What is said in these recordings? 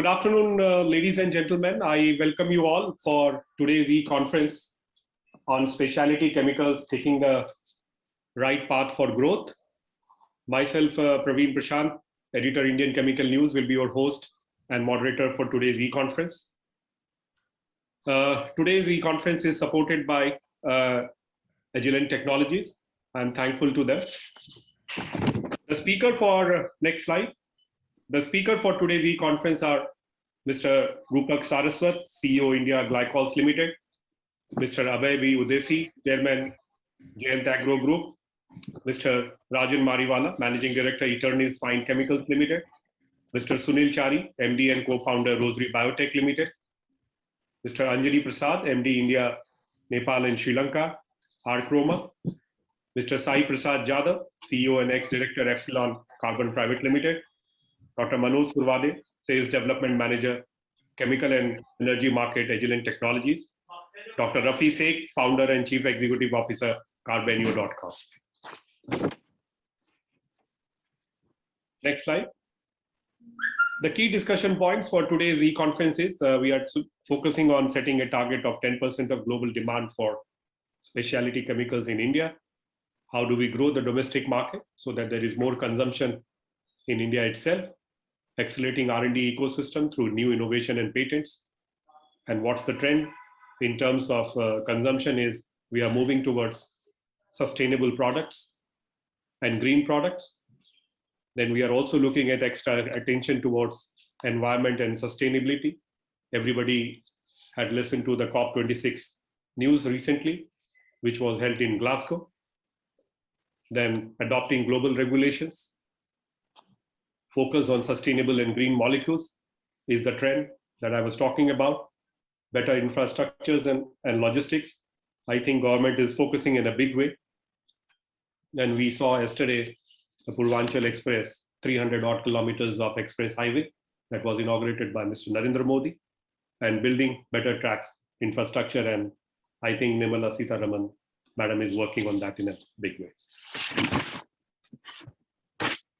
Good afternoon, ladies and gentlemen. I welcome you all for today's e-conference on specialty chemicals taking the right path for growth. Myself, Praveen Prashant, editor Indian Chemical News, will be your host and moderator for today's e-conference. Today's e-conference is supported by Agilent Technologies. I'm thankful to them. The speaker for next slide. The speaker for today's e-conference are Mr. Rupak Saraswat, CEO India Glycols Limited, Mr. Abhay B. Udesi, Chairman Jayant Agro Group, Mr. Rajan Mariwala, Managing Director Eternis Fine Chemicals Limited, Mr. Sunil Chari, MD and co-founder Rosary Biotech Limited, Mr. Anjali Prasad, MD India, Nepal and Sri Lanka, Archroma, Mr. Sai Prasad Jadhav, CEO and ex-director Epsilon Carbon Private Limited, Dr. Manoj Surwade, Sales Development Manager, Chemical and Energy Market, Agilent Technologies, Dr. Rafi Sheikh, Founder and Chief Executive Officer, Carbenio.com. Next slide. The key discussion points for today's e-conference is we are focusing on setting a target of 10% of global demand for specialty chemicals in India. How do we grow the domestic market so that there is more consumption in India itself? Accelerating R&D ecosystem through new innovation and patents. And what's the trend in terms of consumption is we are moving towards sustainable products and green products. Then we are also looking at extra attention towards environment and sustainability. Everybody had listened to the COP26 news recently, which was held in Glasgow. Then adopting global regulations. Focus on sustainable and green molecules is the trend that I was talking about. Better infrastructures and logistics. I think government is focusing in a big way. And we saw yesterday the Purvanchal Express, 300 odd kilometers of express highway that was inaugurated by Mr. Narendra Modi, and building better tracks, infrastructure. And I think Nirmala Sitharaman, Madam, is working on that in a big way.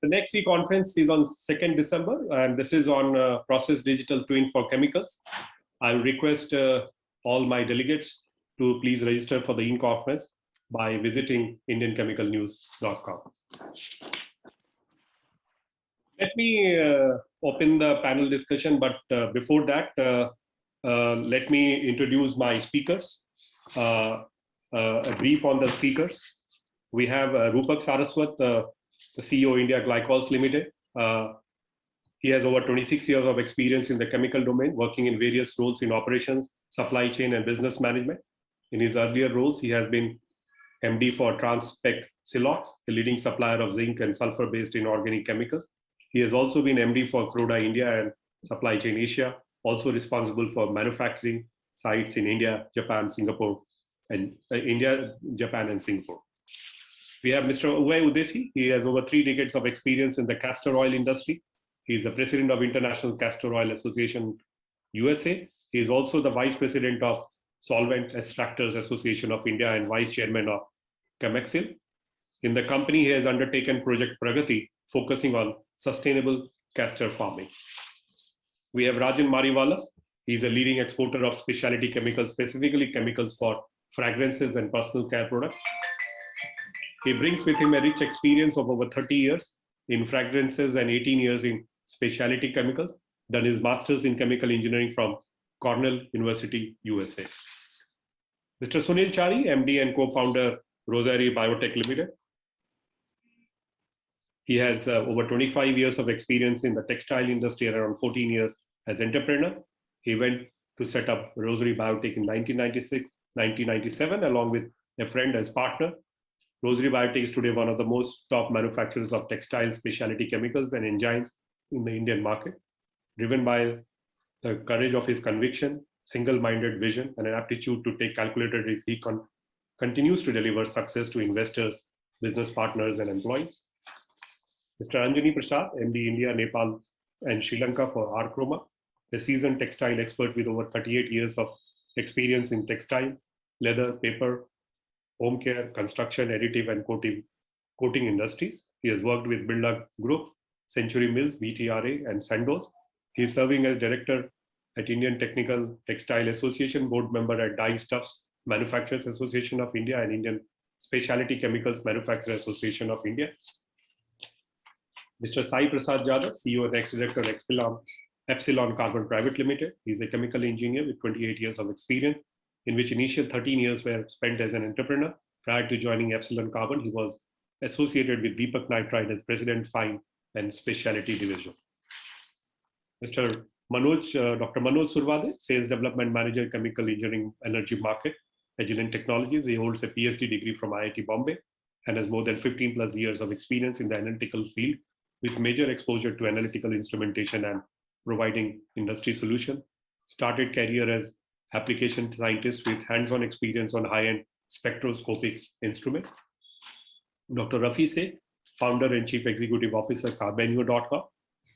The next e-conference is on 2nd December, and this is on process digital twin for chemicals. I will request all my delegates to please register for the e-conference by visiting indianchemicalnews.com. Let me open the panel discussion, but before that, let me introduce my speakers. A brief on the speakers. We have Rupak Saraswat, the CEO India Glycols Limited. He has over 26 years of experience in the chemical domain, working in various roles in operations, supply chain, and business management. In his earlier roles, he has been MD for Transpec Silox, the leading supplier of zinc and sulfur-based inorganic chemicals. He has also been MD for Croda India and Supply Chain Asia, also responsible for manufacturing sites in India, Japan, Singapore, and Japan, and Singapore. We have Mr. Abhay Udesi. He has over 3 decades of experience in the castor oil industry. He is the president of International Castor Oil Association, USA. He is also the vice president of Solvent Extractors Association of India and vice chairman of Chemexil. In the company, he has undertaken Project Pragati, focusing on sustainable castor farming. We have Rajan Mariwala. He is a leading exporter of specialty chemicals, specifically chemicals for fragrances and personal care products. He brings with him a rich experience of over 30 years in fragrances and 18 years in specialty chemicals, done his master's in chemical engineering from Cornell University, USA. Mr. Sunil Chari, MD and co-founder Rosary Biotech Limited. He has over 25 years of experience in the textile industry and around 14 years as entrepreneur. He went to set up Rosary Biotech in 1997, along with a friend as partner. Rosary Biotech is today one of the most top manufacturers of textile specialty chemicals and enzymes in the Indian market. Driven by the courage of his conviction, single-minded vision, and an aptitude to take calculated risks, he continues to deliver success to investors, business partners, and employees. Mr. Anjali Prasad, MD India, Nepal, and Sri Lanka for Archroma, a seasoned textile expert with over 38 years of experience in textile, leather, paper, home care, construction, additive, and coating industries. He has worked with Birla Group, Century Mills, VTRA, and Sandoz. He is serving as director at Indian Technical Textile Association, board member at Dye Stuffs Manufacturers Association of India and Indian Specialty Chemicals Manufacturers Association of India. Mr. Sai Prasad Jadhav, CEO and ex-director of Epsilon Carbon Private Limited. He is a chemical engineer with 28 years of experience, in which initial 13 years were spent as an entrepreneur. Prior to joining Epsilon Carbon, he was associated with Deepak Nitrite as President, Fine and Specialty Division. Dr. Manoj Survade, Sales Development Manager, Chemical Engineering Energy Market, Agilent Technologies. He holds a PhD degree from IIT Bombay and has more than 15 plus years of experience in the analytical field with major exposure to analytical instrumentation and providing industry solution. Started career as application scientist with hands-on experience on high-end spectroscopic instrument. Dr. Rafi Seth, founder and chief executive officer, Carbenio.com,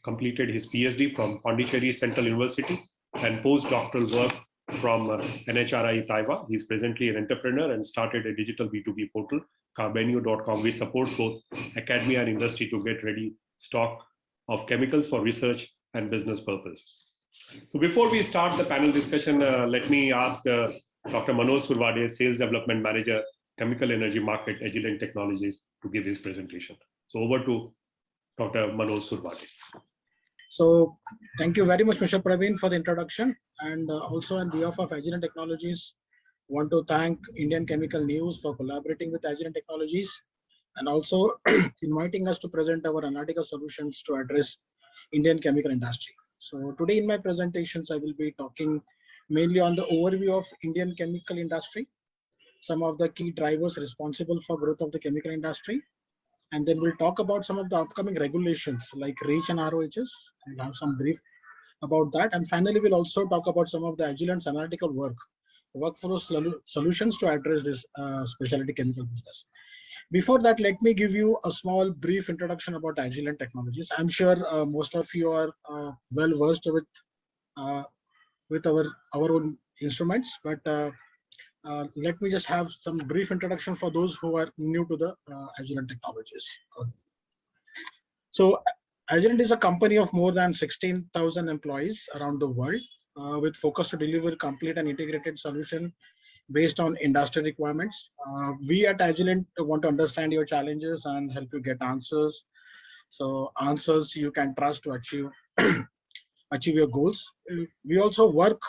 completed his PhD from Pondicherry Central University and postdoctoral work from NHRI Taiwan. He is presently an entrepreneur and started a digital B2B portal, Carbenio.com, which supports both academia and industry to get ready stock of chemicals for research and business purposes. So before we start the panel discussion, let me ask Dr. Manoj Survade, Sales Development Manager, Chemical Energy Market, Agilent Technologies, to give his presentation. So over to Dr. Manoj Survade. So thank you very much, Mr. Praveen, for the introduction. And also on behalf of Agilent Technologies, want to thank Indian Chemical News for collaborating with Agilent Technologies and also inviting us to present our analytical solutions to address Indian chemical industry. So today in my presentations, I will be talking mainly on the overview of Indian chemical industry, some of the key drivers responsible for growth of the chemical industry, and then we'll talk about some of the upcoming regulations like REACH and ROHS, and have some brief about that. And finally, we'll also talk about some of the Agilent's analytical workflow solutions to address this specialty chemical business. Before that, let me give you a small brief introduction about Agilent Technologies. I'm sure most of you are well versed with our own instruments, but let me just have some brief introduction for those who are new to the Agilent Technologies. So Agilent is a company of more than 16,000 employees around the world with focus to deliver complete and integrated solution based on industry requirements. We at Agilent want to understand your challenges and help you get answers. So answers you can trust to achieve achieve your goals. We also work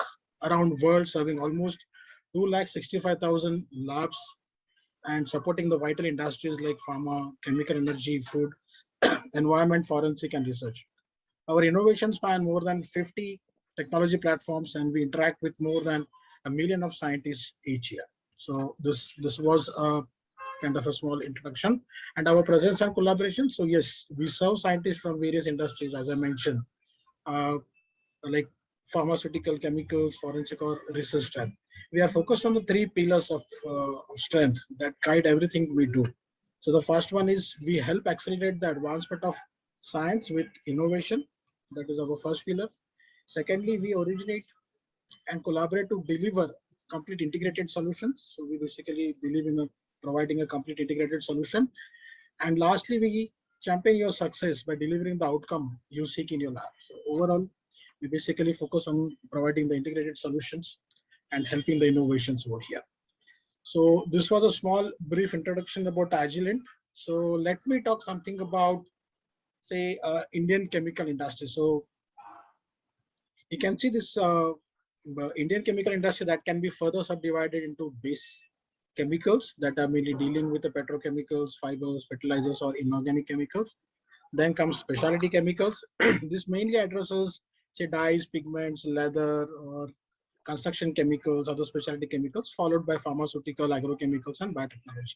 around world serving almost 265,000 labs and supporting the vital industries like pharma, chemical energy, food, environment, forensic, and research. Our innovations span more than 50 technology platforms, and we interact with more than 1 million of scientists each year. So this was a kind of a small introduction and our presence and collaboration. So yes, we serve scientists from various industries, as I mentioned, like pharmaceutical, chemicals, forensic, or research strength. We are focused on the 3 pillars of strength that guide everything we do. So the first one is we help accelerate the advancement of science with innovation. That is our first pillar. Secondly, we originate and collaborate to deliver complete integrated solutions. So we basically believe in providing a complete integrated solution. And lastly, we champion your success by delivering the outcome you seek in your lab. So overall, we basically focus on providing the integrated solutions and helping the innovations over here. So this was a small brief introduction about Agilent. So let me talk something about, say, Indian chemical industry. So you can see this Indian chemical industry that can be further subdivided into base chemicals that are mainly dealing with the petrochemicals, fibers, fertilizers, or inorganic chemicals. Then comes specialty chemicals. This mainly addresses, say, dyes, pigments, leather, or construction chemicals, other specialty chemicals, followed by pharmaceutical, agrochemicals, and biotechnology.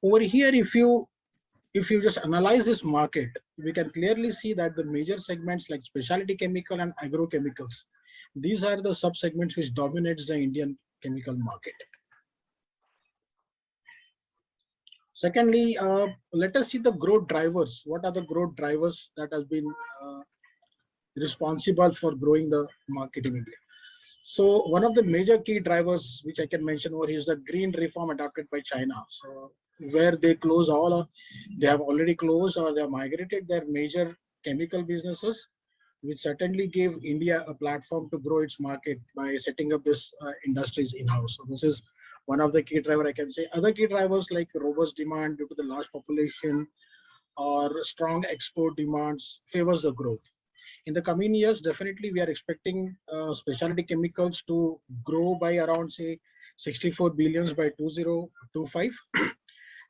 Over here, if you just analyze this market, we can clearly see that the major segments like specialty chemical and agrochemicals, these are the sub-segments which dominates the Indian chemical market. Secondly, let us see the growth drivers. What are the growth drivers that has been responsible for growing the market in India? So one of the major key drivers which I can mention over here is the green reform adopted by China. So where they close they have already closed or they have migrated their major chemical businesses which certainly gave India a platform to grow its market by setting up this industries in-house. So this is one of the key driver I can say. Other key drivers like robust demand due to the large population or strong export demands favors the growth. In the coming years, definitely we are expecting specialty chemicals to grow by around say 64 billions by 2025.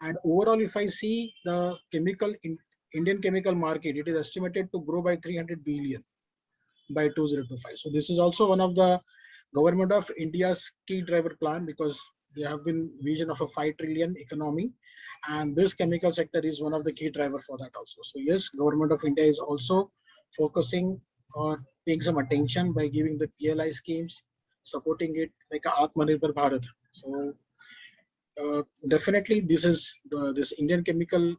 And overall, if I see the Indian chemical market, it is estimated to grow by 300 billion by 2025. So this is also one of the government of India's key driver plan, because they have been vision of a 5 trillion economy, and this chemical sector is one of the key driver for that also. So yes, government of India is also focusing or paying some attention by giving the PLI schemes, supporting it like Atmanirbhar Bharat. So definitely this Indian chemical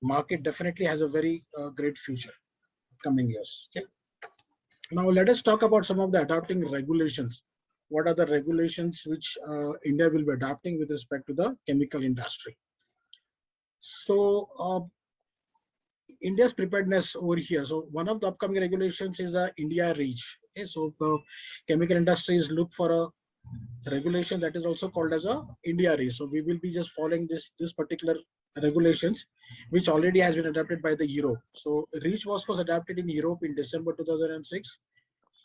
market definitely has a very great future coming years. Okay. Now let us talk about some of the adopting regulations. What are the regulations which India will be adopting with respect to the chemical industry? So India's preparedness over here. So one of the upcoming regulations is India REACH. Okay, so the chemical industries look for a regulation that is also called as a India REACH. So we will be just following this particular regulations, which already has been adopted by the Europe. So REACH was first adopted in Europe in December 2006.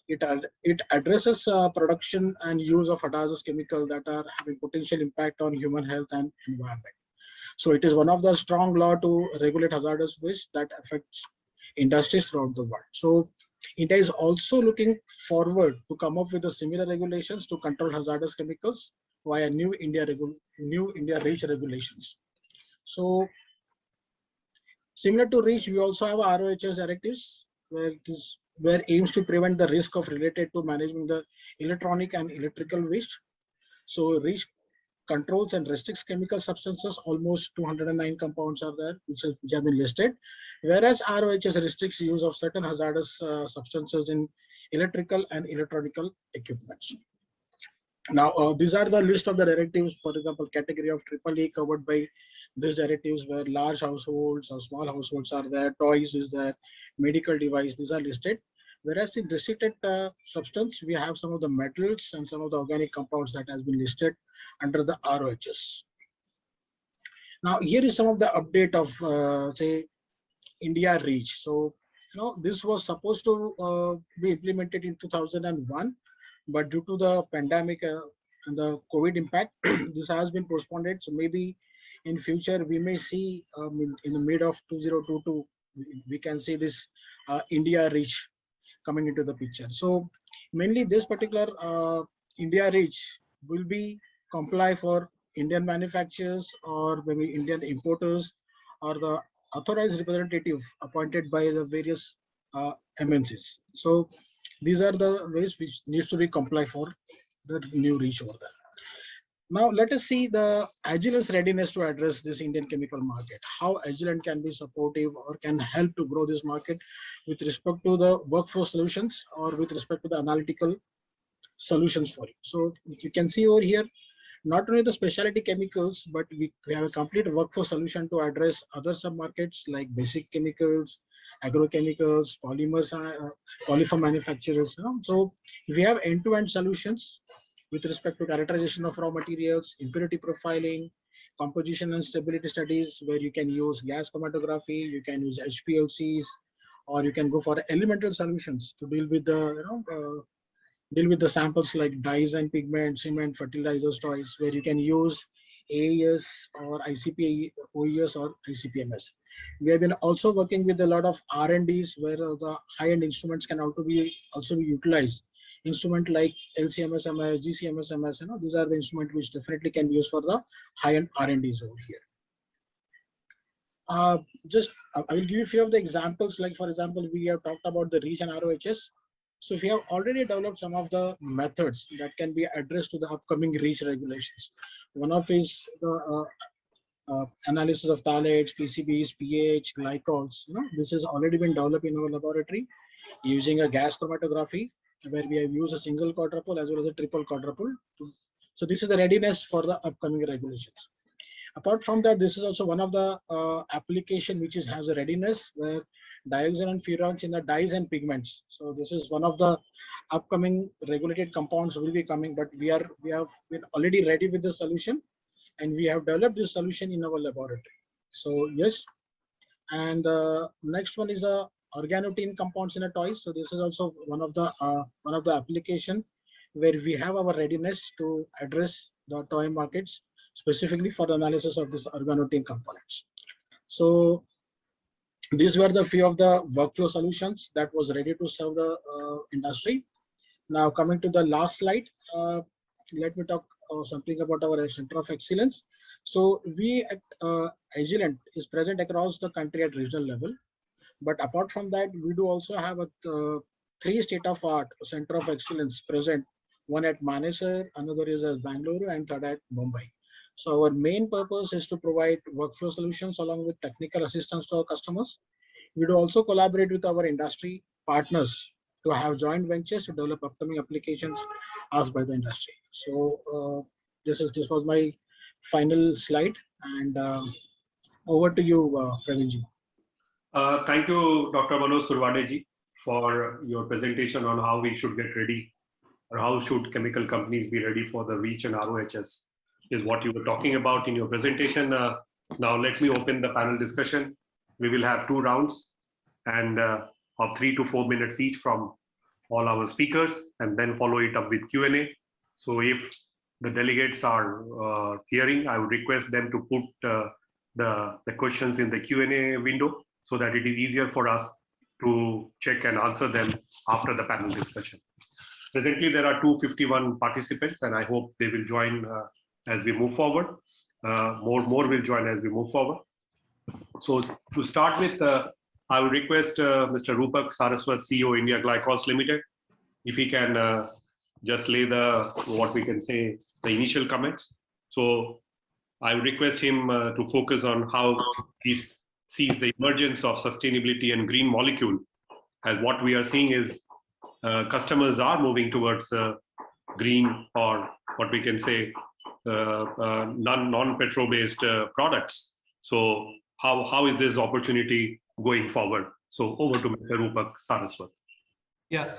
It addresses production and use of hazardous chemicals that are having potential impact on human health and environment. So it is one of the strong law to regulate hazardous waste that affects industries throughout the world. So India is also looking forward to come up with the similar regulations to control hazardous chemicals via new India REACH regulations. So similar to REACH, we also have ROHS directives where aims to prevent the risk of related to managing the electronic and electrical waste. So REACH controls and restricts chemical substances. Almost 209 compounds are there which have been listed, whereas ROHS restricts use of certain hazardous substances in electrical and electronical equipments. Now, these are the list of the directives. For example, category of AAA covered by these directives, where large households or small households are there, toys is there, medical device, these are listed. Whereas in restricted substance, we have some of the metals and some of the organic compounds that has been listed under the ROHS. Now, here is some of the update of say India REACH. So, this was supposed to be implemented in 2001, but due to the pandemic and the COVID impact, this has been postponed. So maybe in future we may see in the mid of 2022 we can see this India REACH coming into the picture. So mainly this particular India REACH will be comply for Indian manufacturers or maybe Indian importers or the authorized representative appointed by the various MNCs. So these are the ways which needs to be complied for the new REACH over there. Now let us see the Agilent's readiness to address this Indian chemical market. How Agilent can be supportive or can help to grow this market with respect to the workflow solutions or with respect to the analytical solutions for it. So you can see over here, not only the specialty chemicals, but we have a complete workflow solution to address other sub-markets like basic chemicals, agrochemicals, polymers, polymer manufacturers. So we have end-to-end solutions with respect to characterization of raw materials, impurity profiling, composition and stability studies, where you can use gas chromatography, you can use HPLCs, or you can go for elemental solutions to deal with the samples like dyes and pigments, cement, fertilizers, toys, where you can use AES or ICP OES or ICP-MS. We have been also working with a lot of R&Ds where the high-end instruments can also be utilized. Instrument like LC-MS-MS, GC-MS-MS, these are the instruments which definitely can be used for the high-end R&Ds over here. I will give you a few of the examples. Like for example, we have talked about the REACH and ROHS. So if you have already developed some of the methods that can be addressed to the upcoming REACH regulations, one of is the analysis of phthalates, PCBs, pH, glycols. This has already been developed in our laboratory using a gas chromatography, where we have used a single quadrupole as well as a triple quadrupole. So this is the readiness for the upcoming regulations. Apart from that, this is also one of the application which has a readiness where dioxin and furans in the dyes and pigments. So this is one of the upcoming regulated compounds will be coming, but we have been already ready with the solution, and we have developed this solution in our laboratory. So yes, and next one is a organotin compounds in a toy. So this is also one of the application where we have our readiness to address the toy markets specifically for the analysis of this organotin components. So these were the few of the workflow solutions that was ready to serve the industry. Now coming to the last slide, let me talk something about our Center of Excellence. So we at Agilent is present across the country at regional level. But apart from that, we do also have a 3 state-of-art Center of Excellence present. One at Manesar, another is at Bangalore, and third at Mumbai. So our main purpose is to provide workflow solutions along with technical assistance to our customers. We do also collaborate with our industry partners to have joint ventures to develop upcoming applications asked by the industry. So this was my final slide, and over to you, Praveerji. Thank you, Dr. Manoj Survade-ji, for your presentation on how we should get ready, or how should chemical companies be ready for the REACH and ROHS, is what you were talking about in your presentation. Now let me open the panel discussion. We will have 2 rounds and of 3 to 4 minutes each from all our speakers, and then follow it up with Q&A. So if the delegates are hearing, I would request them to put the questions in the Q&A window so that it is easier for us to check and answer them after the panel discussion. Presently, there are 251 participants, and I hope they will join as we move forward. More will join as we move forward. So to start with, I would request Mr. Rupak Saraswat, CEO, India Glycols Limited, if he can just lay what we can say, the initial comments. So I would request him to focus on how he sees the emergence of sustainability and green molecule. As what we are seeing is customers are moving towards green, or what we can say, non-petrol based products. So how is this opportunity going forward? So over to Mr. Rupak Saraswat. Yeah,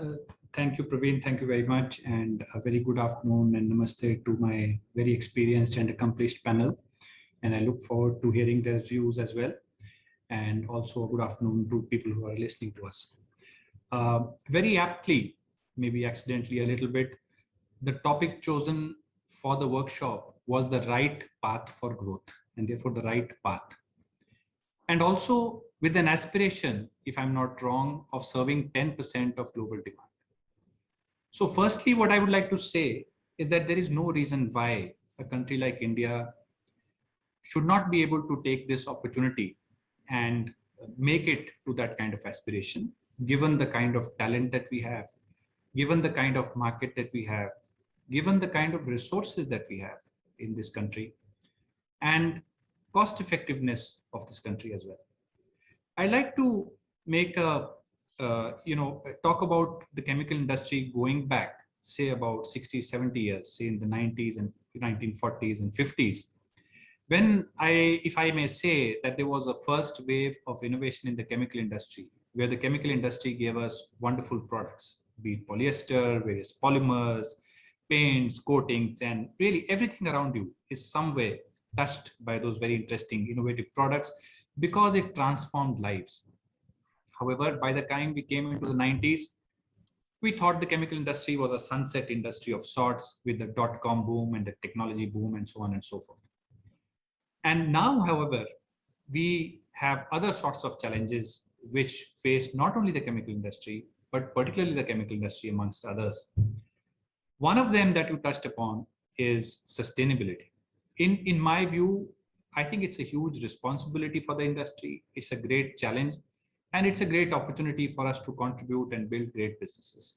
thank you, Praveen. Thank you very much. And a very good afternoon and namaste to my very experienced and accomplished panel. And I look forward to hearing their views as well. And also a good afternoon to people who are listening to us. Very aptly, maybe accidentally a little bit, the topic chosen for the workshop was the right path for growth, and therefore the right path. And also with an aspiration, if I'm not wrong, of serving 10% of global demand. So firstly, what I would like to say is that there is no reason why a country like India should not be able to take this opportunity and make it to that kind of aspiration, given the kind of talent that we have, given the kind of market that we have, given the kind of resources that we have in this country, and cost effectiveness of this country as well. I like to make talk about the chemical industry going back, say about 60, 70 years, say in the 90s and 1940s and 50s. When if I may say that there was a first wave of innovation in the chemical industry, where the chemical industry gave us wonderful products, be it polyester, various polymers, paints, coatings, and really everything around you is some way touched by those very interesting, innovative products because it transformed lives. However, by the time we came into the 90s, we thought the chemical industry was a sunset industry of sorts with the dot-com boom and the technology boom and so on and so forth. And now, however, we have other sorts of challenges which face not only the chemical industry, but particularly the chemical industry amongst others. One of them that you touched upon is sustainability. In my view, I think it's a huge responsibility for the industry. It's a great challenge, and it's a great opportunity for us to contribute and build great businesses.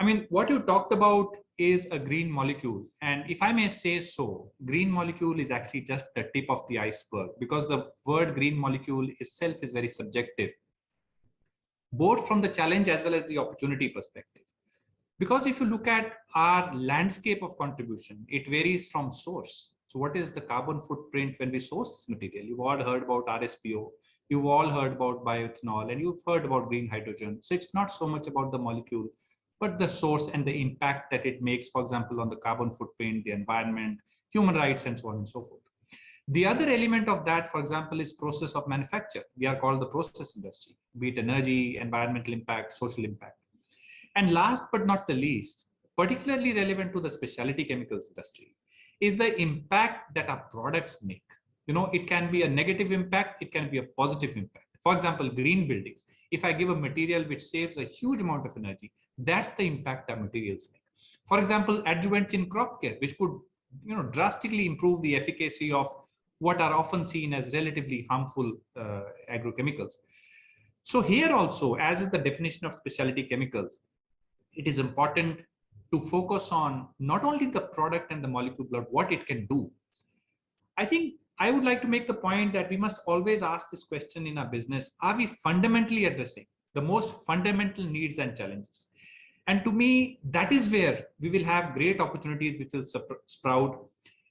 I mean, what you talked about is a green molecule. And if I may say so, green molecule is actually just the tip of the iceberg, because the word green molecule itself is very subjective, both from the challenge as well as the opportunity perspective. Because if you look at our landscape of contribution, it varies from source. So what is the carbon footprint when we source this material? You've all heard about RSPO, you've all heard about bioethanol, and you've heard about green hydrogen. So it's not so much about the molecule, but the source and the impact that it makes, for example, on the carbon footprint, the environment, human rights, and so on and so forth. The other element of that, for example, is process of manufacture. We are called the process industry, be it energy, environmental impact, social impact. And last but not the least, particularly relevant to the specialty chemicals industry, is the impact that our products make. You know, it can be a negative impact, it can be a positive impact. For example, green buildings. If I give a material which saves a huge amount of energy, that's the impact our materials make. For example, adjuvants in crop care, which could, you know, drastically improve the efficacy of what are often seen as relatively harmful agrochemicals. So here also, as is the definition of specialty chemicals, it is important to focus on not only the product and the molecule, but what it can do. I think I would like to make the point that we must always ask this question in our business: are we fundamentally addressing the most fundamental needs and challenges? And to me, that is where we will have great opportunities which will sprout,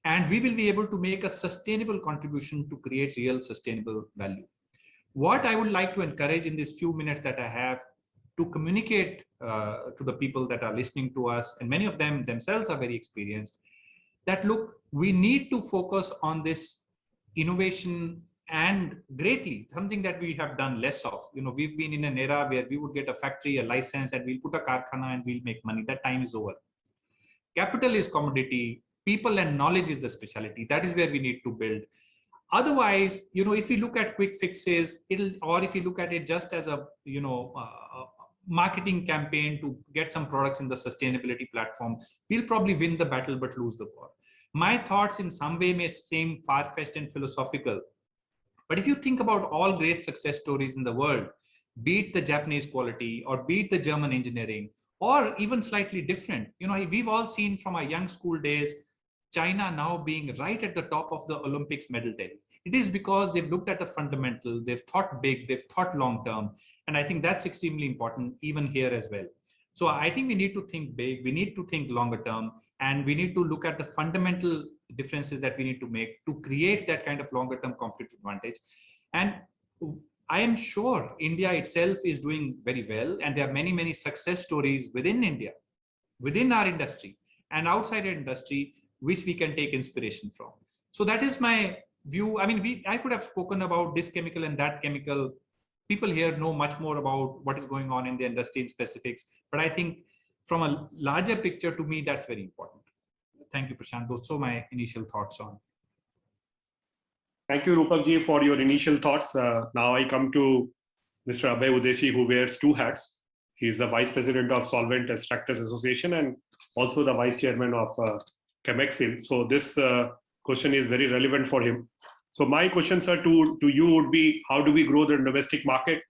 and we will be able to make a sustainable contribution to create real sustainable value. What I would like to encourage in these few minutes that I have to communicate to the people that are listening to us, and many of them themselves are very experienced, that look, we need to focus on this innovation, and greatly something that we have done less of. You know, we've been in an era where we would get a factory, a license, and we'll put a karkhana and we'll make money. That time is over. Capital is commodity, people and knowledge is the specialty. That is where we need to build. Otherwise, you know, if you look at quick fixes, or if you look at it just as a, you know, marketing campaign to get some products in the sustainability platform, we'll probably win the battle but lose the war. My thoughts in some way may seem far-fetched and philosophical, but if you think about all great success stories in the world, be it the Japanese quality or be it the German engineering, or even slightly different, you know, we've all seen from our young school days, China now being right at the top of the Olympics medal table. It is because they've looked at the fundamental, they've thought big, they've thought long term. And I think that's extremely important even here as well. So I think we need to think big, we need to think longer term, and we need to look at the fundamental differences that we need to make to create that kind of longer term competitive advantage. And I am sure India itself is doing very well, and there are many, many success stories within India, within our industry and outside our industry, which we can take inspiration from. So that is my view. I mean, I could have spoken about this chemical and that chemical. People here know much more about what is going on in the industry in specifics, but I think from a larger picture, to me, that's very important. Thank you, Prashant. Those are my initial thoughts on. Thank you, Rupakji, for your initial thoughts. Now I come to Mr. Abhay Udeshi, who wears two hats. He's the Vice President of Solvent Extractors Association and also the Vice Chairman of Chemexil. So this question is very relevant for him. So my question, sir, to you would be, how do we grow the domestic market?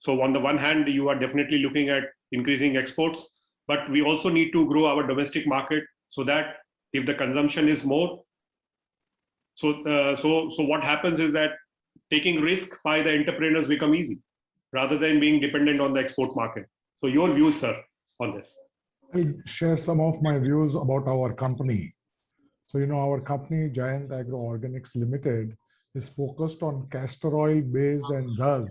So on the one hand, you are definitely looking at increasing exports, but we also need to grow our domestic market so that if the consumption is more, so what happens is that taking risk by the entrepreneurs become easy rather than being dependent on the export market. So your views, sir, on this. I'll share some of my views about our company. So, you know, our company, Giant Agro Organics Limited, is focused on castor oil based and thus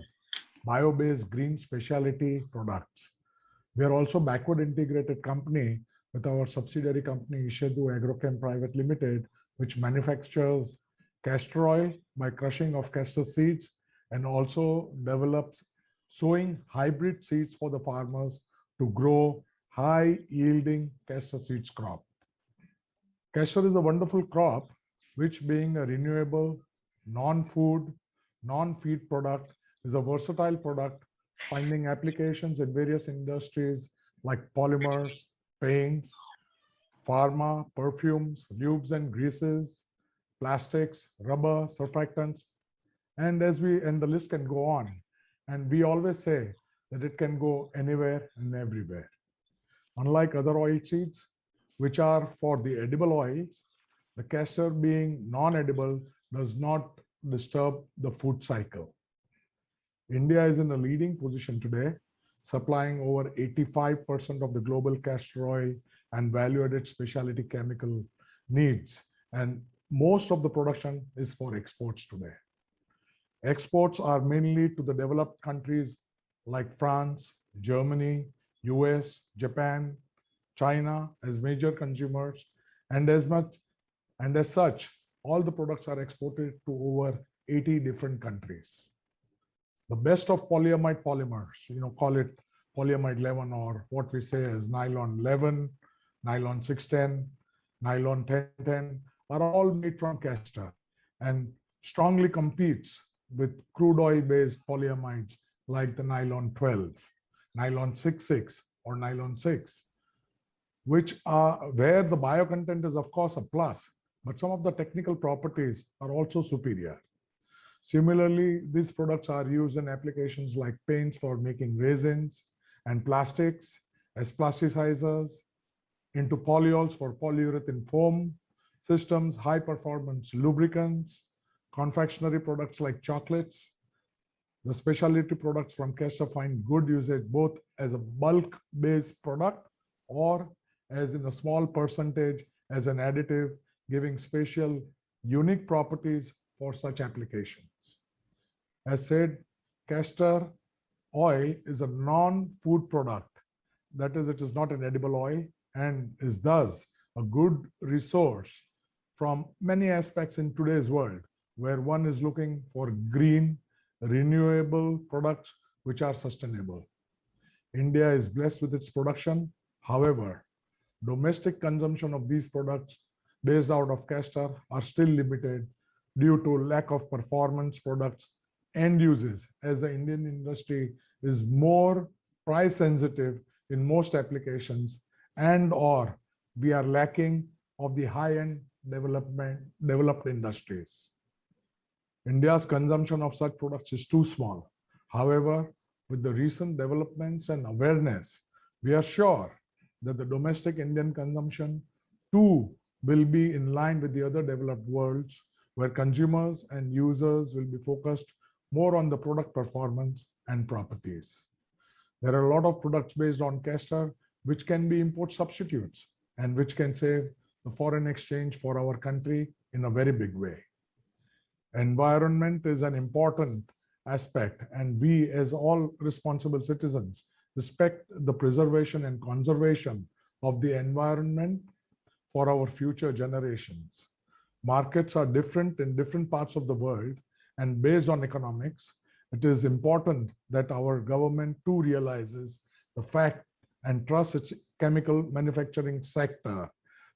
bio-based green specialty products. We are also backward integrated company with our subsidiary company, Ishedu Agrochem Private Limited, which manufactures castor oil by crushing of castor seeds and also develops sowing hybrid seeds for the farmers to grow high yielding castor seeds crop. Castor is a wonderful crop, which being a renewable, non-food, non-feed product, is a versatile product, finding applications in various industries like polymers, paints, pharma, perfumes, lubes and greases, plastics, rubber, surfactants, and the list can go on. And we always say that it can go anywhere and everywhere. Unlike other oil seeds, which are for the edible oils, the castor being non-edible does not disturb the food cycle. India is in a leading position today, supplying over 85% of the global castor oil and value-added specialty chemical needs. And most of the production is for exports today. Exports are mainly to the developed countries like France, Germany, US, Japan, China as major consumers, and as such, all the products are exported to over 80 different countries. The best of polyamide polymers, call it polyamide 11 or what we say as nylon 11, nylon 610, nylon 1010 are all made from castor and strongly competes with crude oil based polyamides like the nylon 12, nylon 66 or nylon 6, which are where the bio content is of course a plus, but some of the technical properties are also superior. Similarly, these products are used in applications like paints for making resins and plastics as plasticizers, into polyols for polyurethane foam systems, high performance lubricants, confectionery products like chocolates. The specialty products from castor find good usage both as a bulk based product or as in a small percentage as an additive, giving special unique properties for such applications. As said, castor oil is a non-food product. That is, it is not an edible oil and is thus a good resource from many aspects in today's world, where one is looking for green, renewable products which are sustainable. India is blessed with its production. However, domestic consumption of these products based out of castor are still limited due to lack of performance products end uses, as the Indian industry is more price sensitive in most applications, and or we are lacking of the high-end developed industries. India's consumption of such products is too small. However, with the recent developments and awareness, we are sure that the domestic Indian consumption too will be in line with the other developed worlds, where consumers and users will be focused more on the product performance and properties. There are a lot of products based on castor which can be import substitutes and which can save the foreign exchange for our country in a very big way. Environment is an important aspect, and we as all responsible citizens respect the preservation and conservation of the environment for our future generations. Markets are different in different parts of the world, and based on economics, it is important that our government too realizes the fact and trusts its chemical manufacturing sector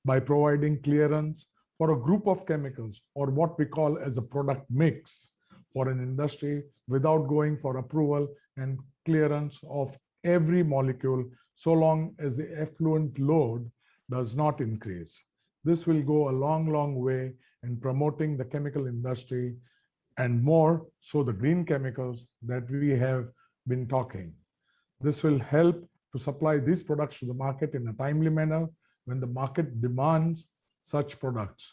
by providing clearance for a group of chemicals, or what we call as a product mix for an industry, without going for approval and clearance of every molecule, so long as the effluent load does not increase. This will go a long way in promoting the chemical industry, and more so the green chemicals that we have been talking. This will help to supply these products to the market in a timely manner when the market demands such products.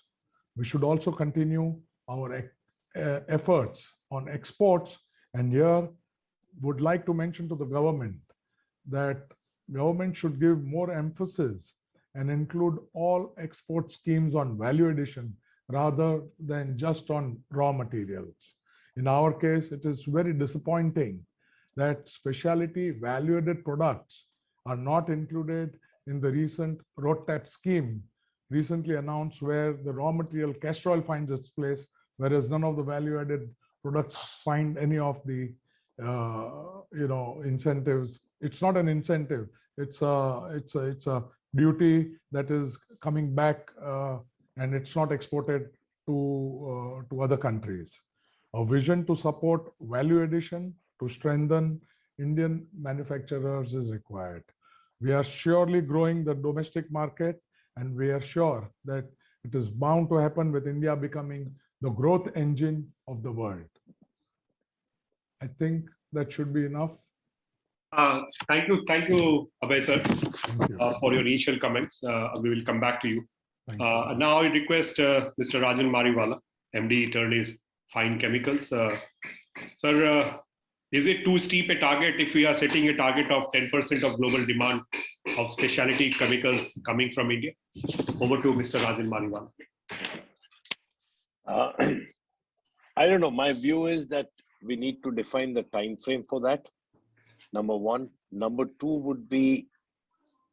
We should also continue our efforts on exports, and here would like to mention to the government that government should give more emphasis and include all export schemes on value addition rather than just on raw materials. In our case, it is very disappointing that specialty value-added products are not included in the recent RoDTEP scheme recently announced, where the raw material castor oil finds its place, whereas none of the value-added products find any of the incentives. It's not an incentive. It's a duty that is coming back, and it's not exported to other countries. A vision to support value addition to strengthen Indian manufacturers is required. We are surely growing the domestic market, and we are sure that it is bound to happen with India becoming the growth engine of the world. I think that should be enough. Thank you, Abhay sir, for your initial comments. We will come back to you. Now I request Mr. Rajan Mariwala, MD Iterlase Fine Chemicals. Sir, is it too steep a target if we are setting a target of 10% of global demand of specialty chemicals coming from India? Over to Mr. Rajan Mariwala. Uh, I don't know. My view is that we need to define the time frame for that. Number one. Number two would be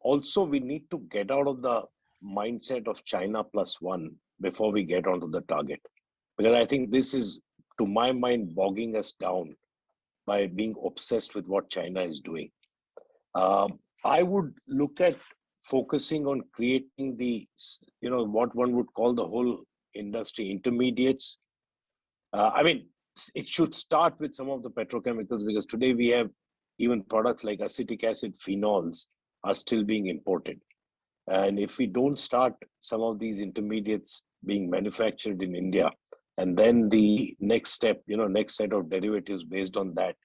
also we need to get out of the mindset of China plus one before we get onto the target. Because I think this is, to my mind, bogging us down by being obsessed with what China is doing. I would look at focusing on creating the, what one would call the whole industry intermediates. I mean, it should start with some of the petrochemicals, because today we have even products like acetic acid, phenols are still being imported. And if we don't start some of these intermediates being manufactured in India, and then the next step, next set of derivatives based on that,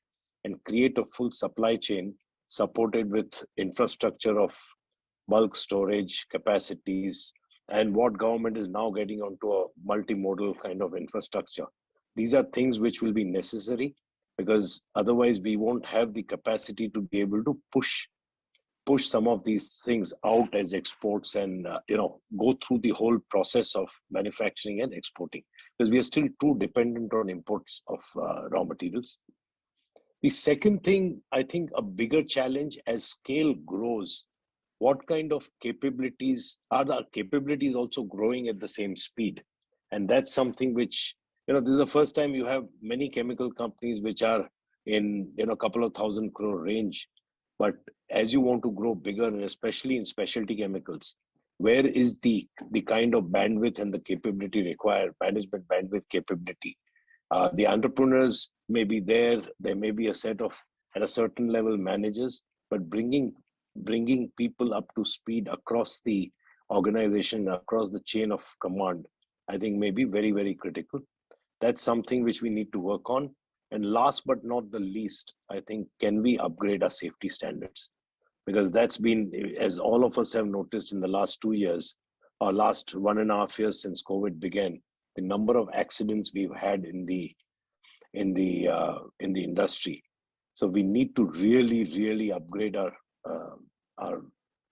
and create a full supply chain supported with infrastructure of bulk storage capacities, and what government is now getting onto a multimodal kind of infrastructure. These are things which will be necessary, because otherwise we won't have the capacity to be able to push some of these things out as exports, and go through the whole process of manufacturing and exporting, because we are still too dependent on imports of raw materials. The second thing, I think a bigger challenge as scale grows, what kind of capabilities are the capabilities also growing at the same speed? And that's something which, this is the first time you have many chemical companies which are in, a couple of 1,000 crore range. But as you want to grow bigger, and especially in specialty chemicals, where is the kind of bandwidth and the capability required, management bandwidth capability? The entrepreneurs may be there may be a set of, at a certain level, managers, but bringing people up to speed across the organization, across the chain of command, I think may be very, very critical. That's something which we need to work on. And last but not the least, I think, can we upgrade our safety standards? Because that's been, as all of us have noticed in the last 2 years, or last 1.5 years since COVID began, the number of accidents we've had in the industry. So we need to really, really upgrade our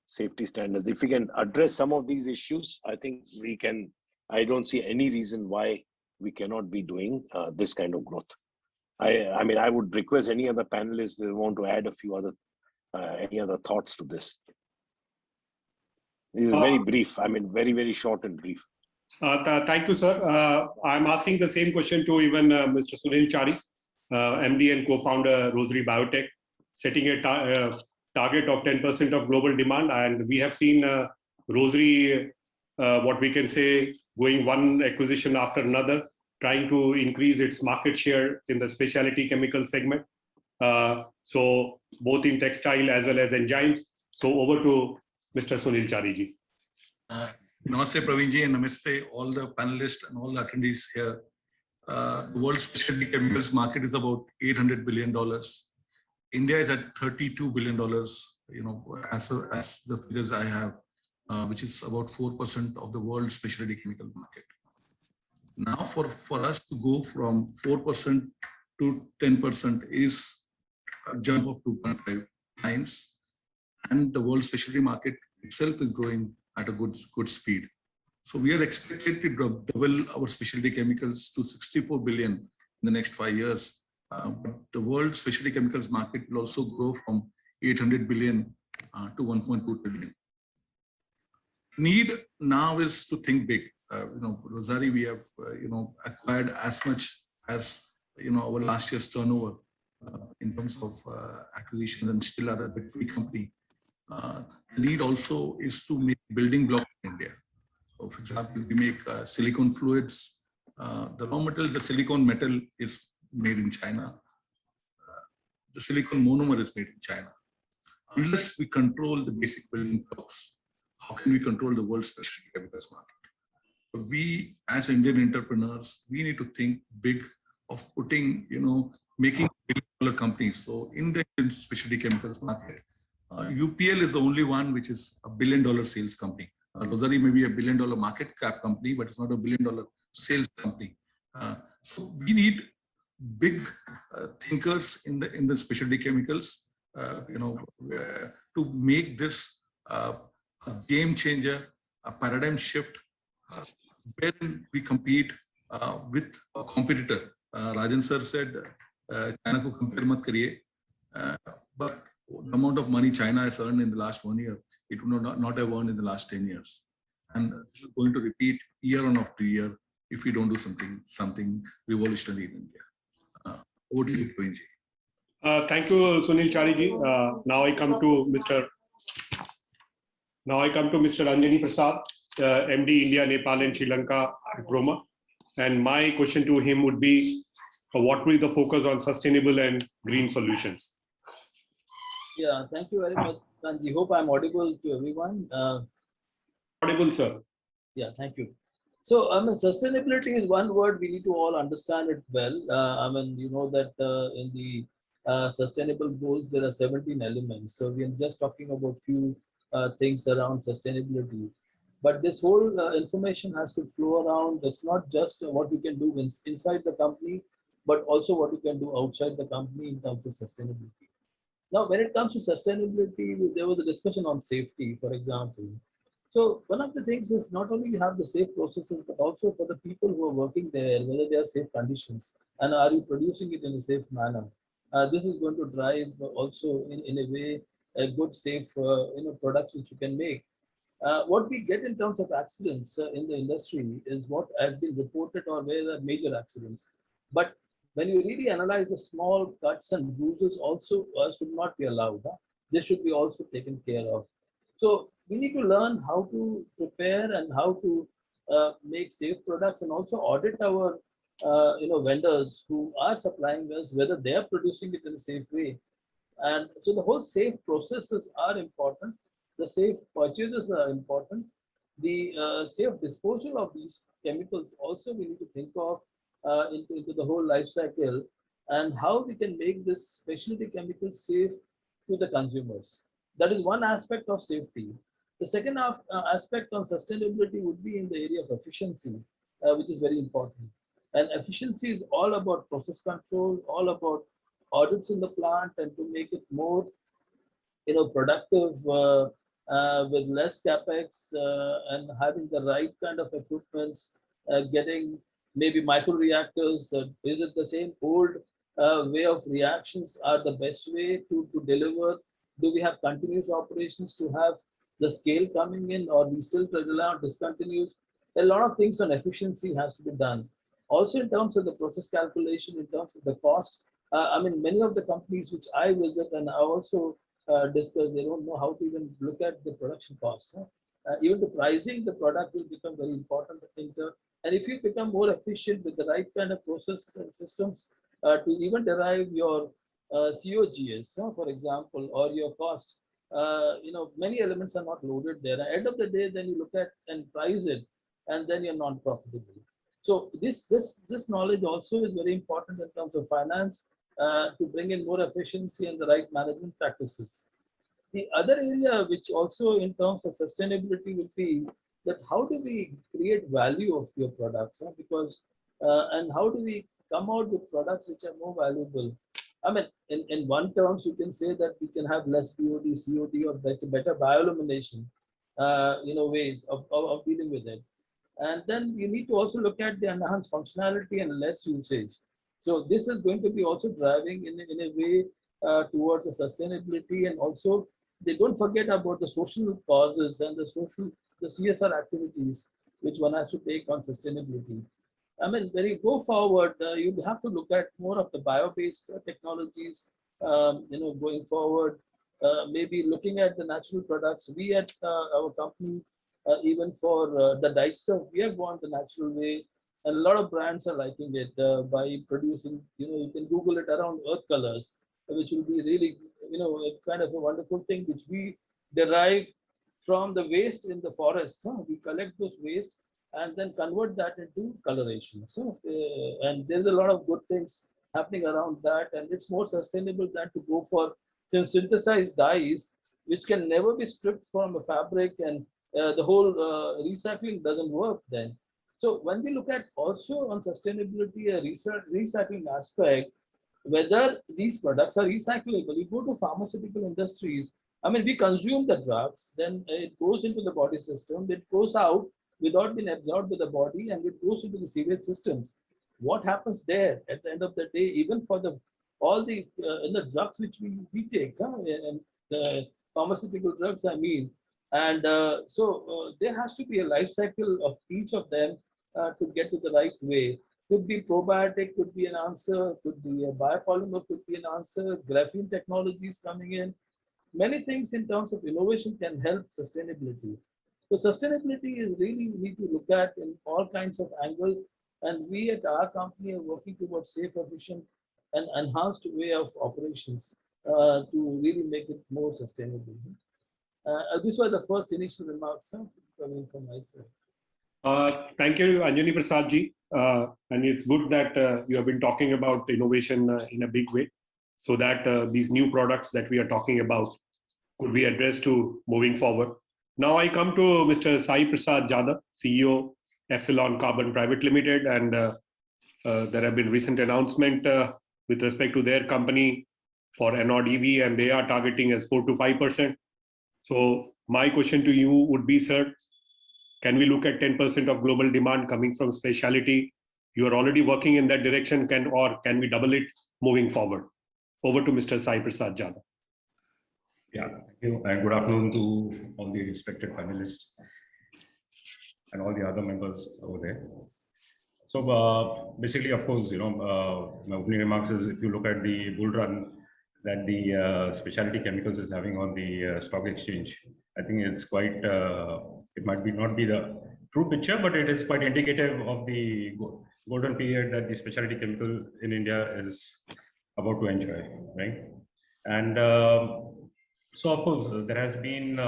safety standards. If we can address some of these issues, I think we can. I don't see any reason why we cannot be doing this kind of growth. I mean, I would request any other panelists that want to add a few other any other thoughts to this. This is very brief. I mean, very, very short and brief. Thank you, sir. I'm asking the same question to even Mr. Sunil Charis, MD and co-founder, Rosary Biotech, setting a target of 10% of global demand. And we have seen Rosary, what we can say, going one acquisition after another, trying to increase its market share in the specialty chemical segment. So both in textile as well as enzymes. So over to Mr. Sunil Chariji. Namaste Praveenji, and namaste all the panelists and all the attendees here. The world's specialty chemicals market is about $800 billion. India is at $32 billion, as the figures I have, which is about 4% of the world's specialty chemical market. Now, for us to go from 4% to 10% is a jump of 2.5 times, and the world specialty market itself is growing at a good speed. So we are expected to double our specialty chemicals to 64 billion in the next 5 years. But the world specialty chemicals market will also grow from 800 billion to 1.2 trillion. Need now is to think big. Rosary, we have acquired as much as our last year's turnover in terms of acquisition, and still are a big company. Need also is to make building blocks in India. So for example, we make silicone fluids. The raw material, the silicone metal, is made in China. The silicone monomer is made in China. Unless we control the basic building blocks, how can we control the world's specialty chemicals market? So we, as Indian entrepreneurs, we need to think big of putting, making billion-dollar companies. So in the specialty chemicals market, UPL is the only one which is a billion-dollar sales company. Rosary may be a billion-dollar market cap company, but it's not a billion-dollar sales company. So we need big thinkers in the specialty chemicals, to make this a game changer, a paradigm shift, where we compete with a competitor. Rajan sir said, China ko compare mat kariye. But the amount of money China has earned in the last 1 year, it would not have earned in the last 10 years. And this is going to repeat year on after year if we don't do something revolutionary in India. Over to you, Praveen ji. Thank you, Sunil Chariji. Now I come to Mr. Anjani Prasad, MD India, Nepal, and Sri Lanka at Groma. And my question to him would be, what will be the focus on sustainable and green solutions? Yeah, thank you very much, Kanji. Hope I'm audible to everyone. Audible, sir. Yeah, thank you. So, I mean, sustainability is one word we need to all understand it well. I mean, you know that in the sustainable goals, there are 17 elements. So, we are just talking about few things around sustainability. But this whole information has to flow around. It's not just what you can do inside the company, but also what you can do outside the company in terms of sustainability. Now, when it comes to sustainability, there was a discussion on safety, for example. So one of the things is not only you have the safe processes, but also for the people who are working there, whether they are safe conditions and are you producing it in a safe manner. This is going to drive also in a way a good safe products which you can make. What we get in terms of accidents in the industry is what has been reported or where there are major accidents. But when you really analyze the small cuts and bruises also should not be allowed. They should be also taken care of. So we need to learn how to prepare and how to make safe products and also audit our vendors who are supplying us, whether they are producing it in a safe way. And so the whole safe processes are important. The safe purchases are important. The safe disposal of these chemicals also we need to think of into the whole life cycle and how we can make this specialty chemicals safe to the consumers. That is one aspect of safety. The second aspect on sustainability would be in the area of efficiency, which is very important. And efficiency is all about process control, all about audits in the plant and to make it more productive with less capex and having the right kind of equipments, getting maybe micro reactors. Is it the same old way of reactions are the best way to deliver? Do we have continuous operations to have the scale coming in, or we still rely on discontinuous? A lot of things on efficiency has to be done. Also in terms of the process calculation, in terms of the cost, I mean, many of the companies which I visit and I also discuss, they don't know how to even look at the production costs. Even the pricing, the product will become very important. And if you become more efficient with the right kind of processes and systems to even derive your COGS, for example, or your cost, many elements are not loaded there. At the end of the day, then you look at and price it, and then you're not profitable. So this knowledge also is very important in terms of finance to bring in more efficiency and the right management practices. The other area which also in terms of sustainability will be that how do we create value of your products, because and how do we come out with products which are more valuable. I mean, in one terms, you can say that we can have less BOD, COD, or better bioillumination, ways of dealing with it. And then you need to also look at the enhanced functionality and less usage. So this is going to be also driving in a way towards the sustainability, and also they don't forget about the social causes and the CSR activities which one has to take on sustainability. I mean, when you go forward, you have to look at more of the bio-based technologies, going forward, maybe looking at the natural products. We at our company, even for the dye stuff, we have gone the natural way. And a lot of brands are liking it by producing, you can Google it around earth colors, which will be really, a kind of a wonderful thing, which we derive from the waste in the forest. We collect those waste and then convert that into coloration. So, and there's a lot of good things happening around that, and it's more sustainable than to go for synthesized dyes, which can never be stripped from a fabric, and the whole recycling doesn't work then. So when we look at also on sustainability, a recycling aspect, whether these products are recyclable, you go to pharmaceutical industries, I mean, we consume the drugs, then it goes into the body system, it goes out, without being absorbed by the body, and it goes into the sewage systems. What happens there at the end of the day, even for the all the drugs which we take, and the pharmaceutical drugs, I mean, and there has to be a life cycle of each of them to get to the right way. Could be probiotic, could be an answer, could be a biopolymer, could be an answer. Graphene technology is coming in. Many things in terms of innovation can help sustainability. So sustainability is really we need to look at in all kinds of angles, and we at our company are working towards safe, efficient, and enhanced way of operations to really make it more sustainable. These were the first initial remarks coming from myself. Thank you, Anjani Prasad ji. And it's good that you have been talking about innovation in a big way, so that these new products that we are talking about could be addressed to moving forward. Now I come to Mr. Sai Prasad Jadhav, CEO, Epsilon Carbon Private Limited, and there have been recent announcement with respect to their company for anode EV, and they are targeting as 4 to 5%. So my question to you would be, sir, can we look at 10% of global demand coming from specialty? You are already working in that direction, can we double it moving forward? Over to Mr. Sai Prasad Jadhav. Yeah, thank you, and good afternoon to all the respected panelists and all the other members over there. So basically, of course, my opening remarks is, if you look at the bull run that the specialty chemicals is having on the stock exchange, I think it's quite, it might not be the true picture, but it is quite indicative of the golden period that the specialty chemical in India is about to enjoy, right? And so, of course, there has been a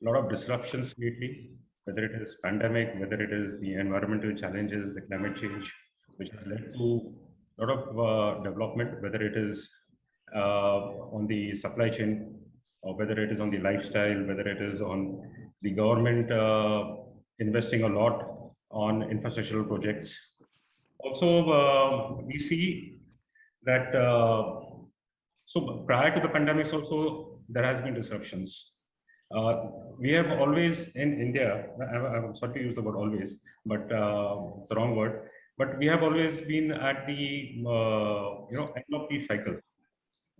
lot of disruptions lately, whether it is pandemic, whether it is the environmental challenges, the climate change, which has led to a lot of development, whether it is on the supply chain, or whether it is on the lifestyle, whether it is on the government investing a lot on infrastructural projects. Also, we see that, so prior to the pandemic also, there has been disruptions. We have always in India, I'm sorry to use the word always, but it's the wrong word, but we have always been at the end of peak cycle.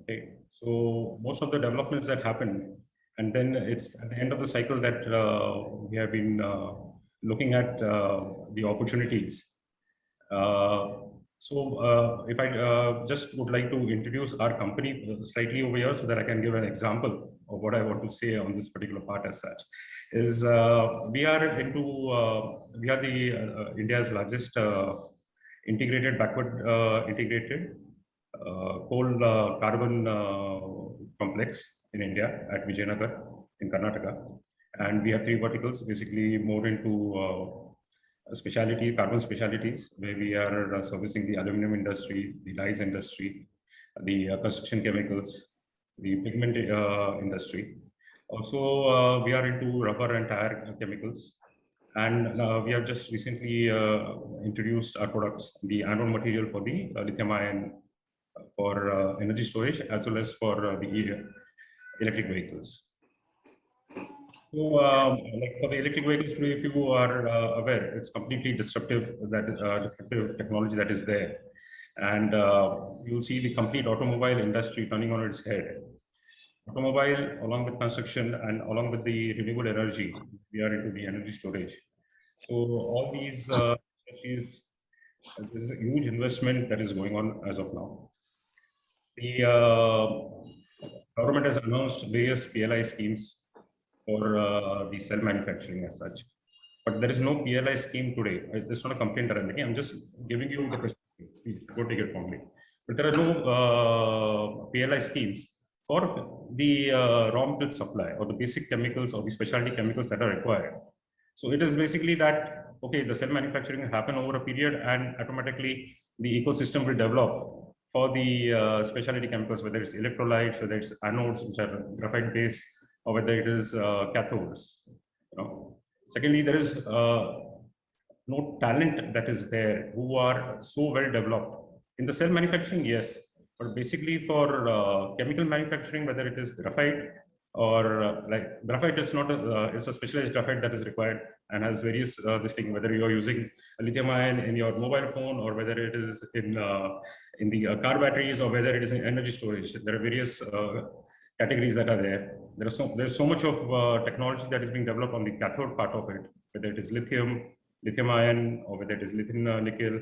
Okay, so most of the developments that happen, and then it's at the end of the cycle that we have been looking at the opportunities. So if I just would like to introduce our company slightly over here so that I can give an example of what I want to say on this particular part as such, is we are the India's largest integrated, backward integrated coal carbon complex in India at Vijayanagar in Karnataka. And we have 3 verticals, basically more into specialty, carbon specialties, where we are servicing the aluminum industry, the dyes industry, the construction chemicals, the pigment industry. Also, we are into rubber and tire chemicals. And we have just recently introduced our products, the anode material for the lithium-ion for energy storage, as well as for the electric vehicles. So, like for the electric vehicles today, if you are aware, it's completely disruptive technology that is there, and you'll see the complete automobile industry turning on its head. Automobile, along with construction and along with the renewable energy, we are into the energy storage. So all these industries, there is a huge investment that is going on as of now. The government has announced various PLI schemes for the cell manufacturing as such, but there is no PLI scheme today. It's not a complaint that I'm making. I'm just giving you the perspective. Please go take it from me. But there are no PLI schemes for the raw material supply or the basic chemicals or the specialty chemicals that are required. So it is basically that, okay, the cell manufacturing will happen over a period, and automatically the ecosystem will develop for the specialty chemicals, whether it's electrolytes, whether it's anodes, which are graphite based, or whether it is cathodes. Secondly, there is no talent that is there who are so well developed. In the cell manufacturing, yes, but basically for chemical manufacturing, whether it is graphite, or like graphite is not it's a specialized graphite that is required and has various this thing, whether you're using a lithium ion in your mobile phone or whether it is in the car batteries or whether it is in energy storage. There are various categories that are there. There's so much of technology that is being developed on the cathode part of it, whether it is lithium ion, or whether it is lithium nickel.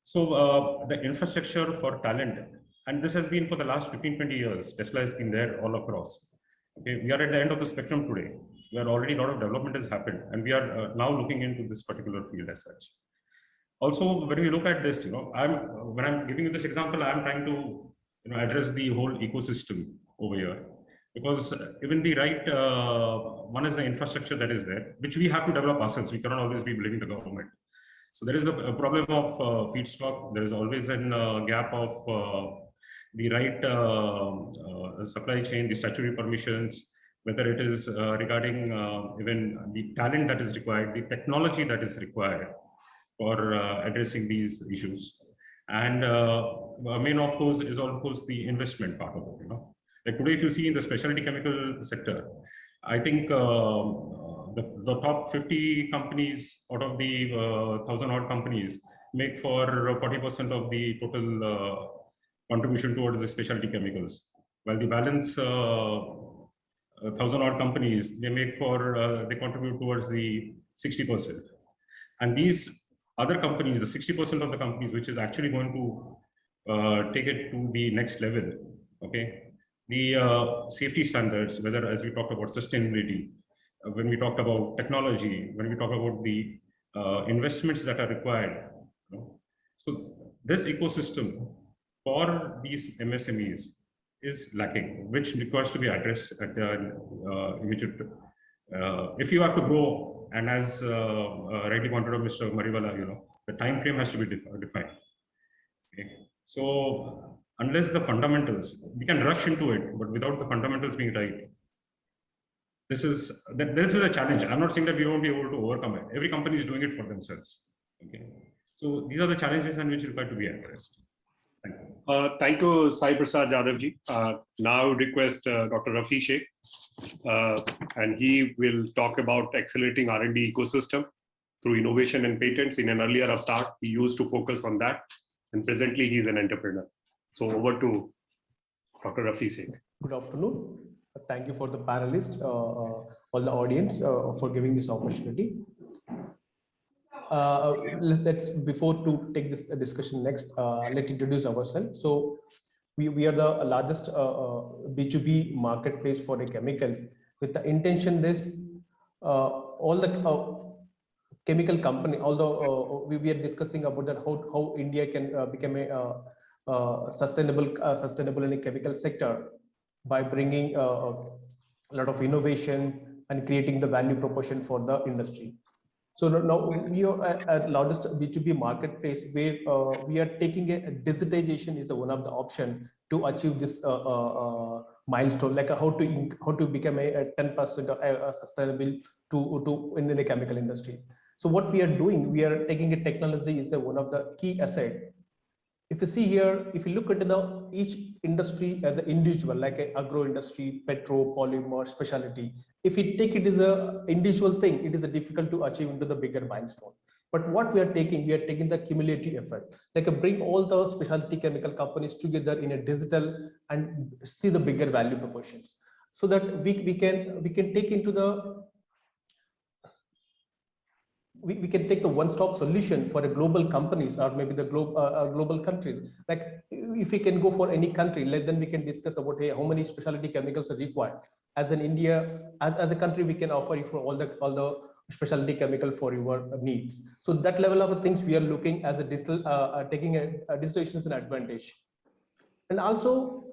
So the infrastructure for talent, and this has been for the last 15-20 years, Tesla has been there all across. Okay, we are at the end of the spectrum today. We are already, a lot of development has happened, and we are now looking into this particular field as such. Also, when we look at this, when I'm giving you this example, I'm trying to address the whole ecosystem over here, because even the right one is the infrastructure that is there, which we have to develop ourselves. We cannot always be blaming the government. So there is a problem of feedstock. There is always a gap of the right supply chain, the statutory permissions, whether it is regarding even the talent that is required, the technology that is required for addressing these issues. And main, of course, is of course the investment part of it. Like today, if you see in the specialty chemical sector, I think the top 50 companies out of the 1,000 odd companies make for 40% of the total contribution towards the specialty chemicals, while the balance 1,000 odd companies, they make for they contribute towards the 60%. And these other companies, the 60% of the companies, which is actually going to take it to the next level, okay, the safety standards, whether as we talk about sustainability, when we talk about technology, when we talk about the investments that are required. So this ecosystem for these MSMEs is lacking, which requires to be addressed at the immediate. If you have to grow, and as rightly pointed out Mr. Mariwala, the time frame has to be defined. Okay. So unless the fundamentals, we can rush into it, but without the fundamentals being right, this is a challenge. I'm not saying that we won't be able to overcome it. Every company is doing it for themselves. Okay. So these are the challenges and which require to be addressed. Thank you. Thank you, Sai Prasad Jadavji. Now request Dr. Rafi Sheikh, and he will talk about accelerating R&D ecosystem through innovation and patents. In an earlier avatar, he used to focus on that, and presently he is an entrepreneur. So over to Dr. Rafi Sheikh. Good afternoon. Thank you for the panelists, all the audience for giving this opportunity. Let's, before to take this discussion next, let's introduce ourselves. So we are the largest B2B marketplace for the chemicals, with the intention this, all the chemical company, although we are discussing about that how India can become a sustainable in the chemical sector by bringing a lot of innovation and creating the value proposition for the industry. So now we are at largest B2B marketplace where we are taking a digitization is one of the option to achieve this milestone, like how to become a 10% sustainable to in the chemical industry. So what we are doing, we are taking a technology is one of the key asset. If you see here, if you look into each industry as an individual, like a agro industry, petro, polymer, specialty, if we take it as an individual thing, it is difficult to achieve into the bigger milestone. But what we are taking the cumulative effort, like bring all the specialty chemical companies together in a digital and see the bigger value proportions, so that we can take into the we can take the one-stop solution for a global companies or maybe the global countries. Like if we can go for any country, then we can discuss about, hey, how many specialty chemicals are required. As in India, as a country, we can offer you for all the specialty chemical for your needs. So that level of things we are looking as a digital, taking a digitalization as an advantage. And also,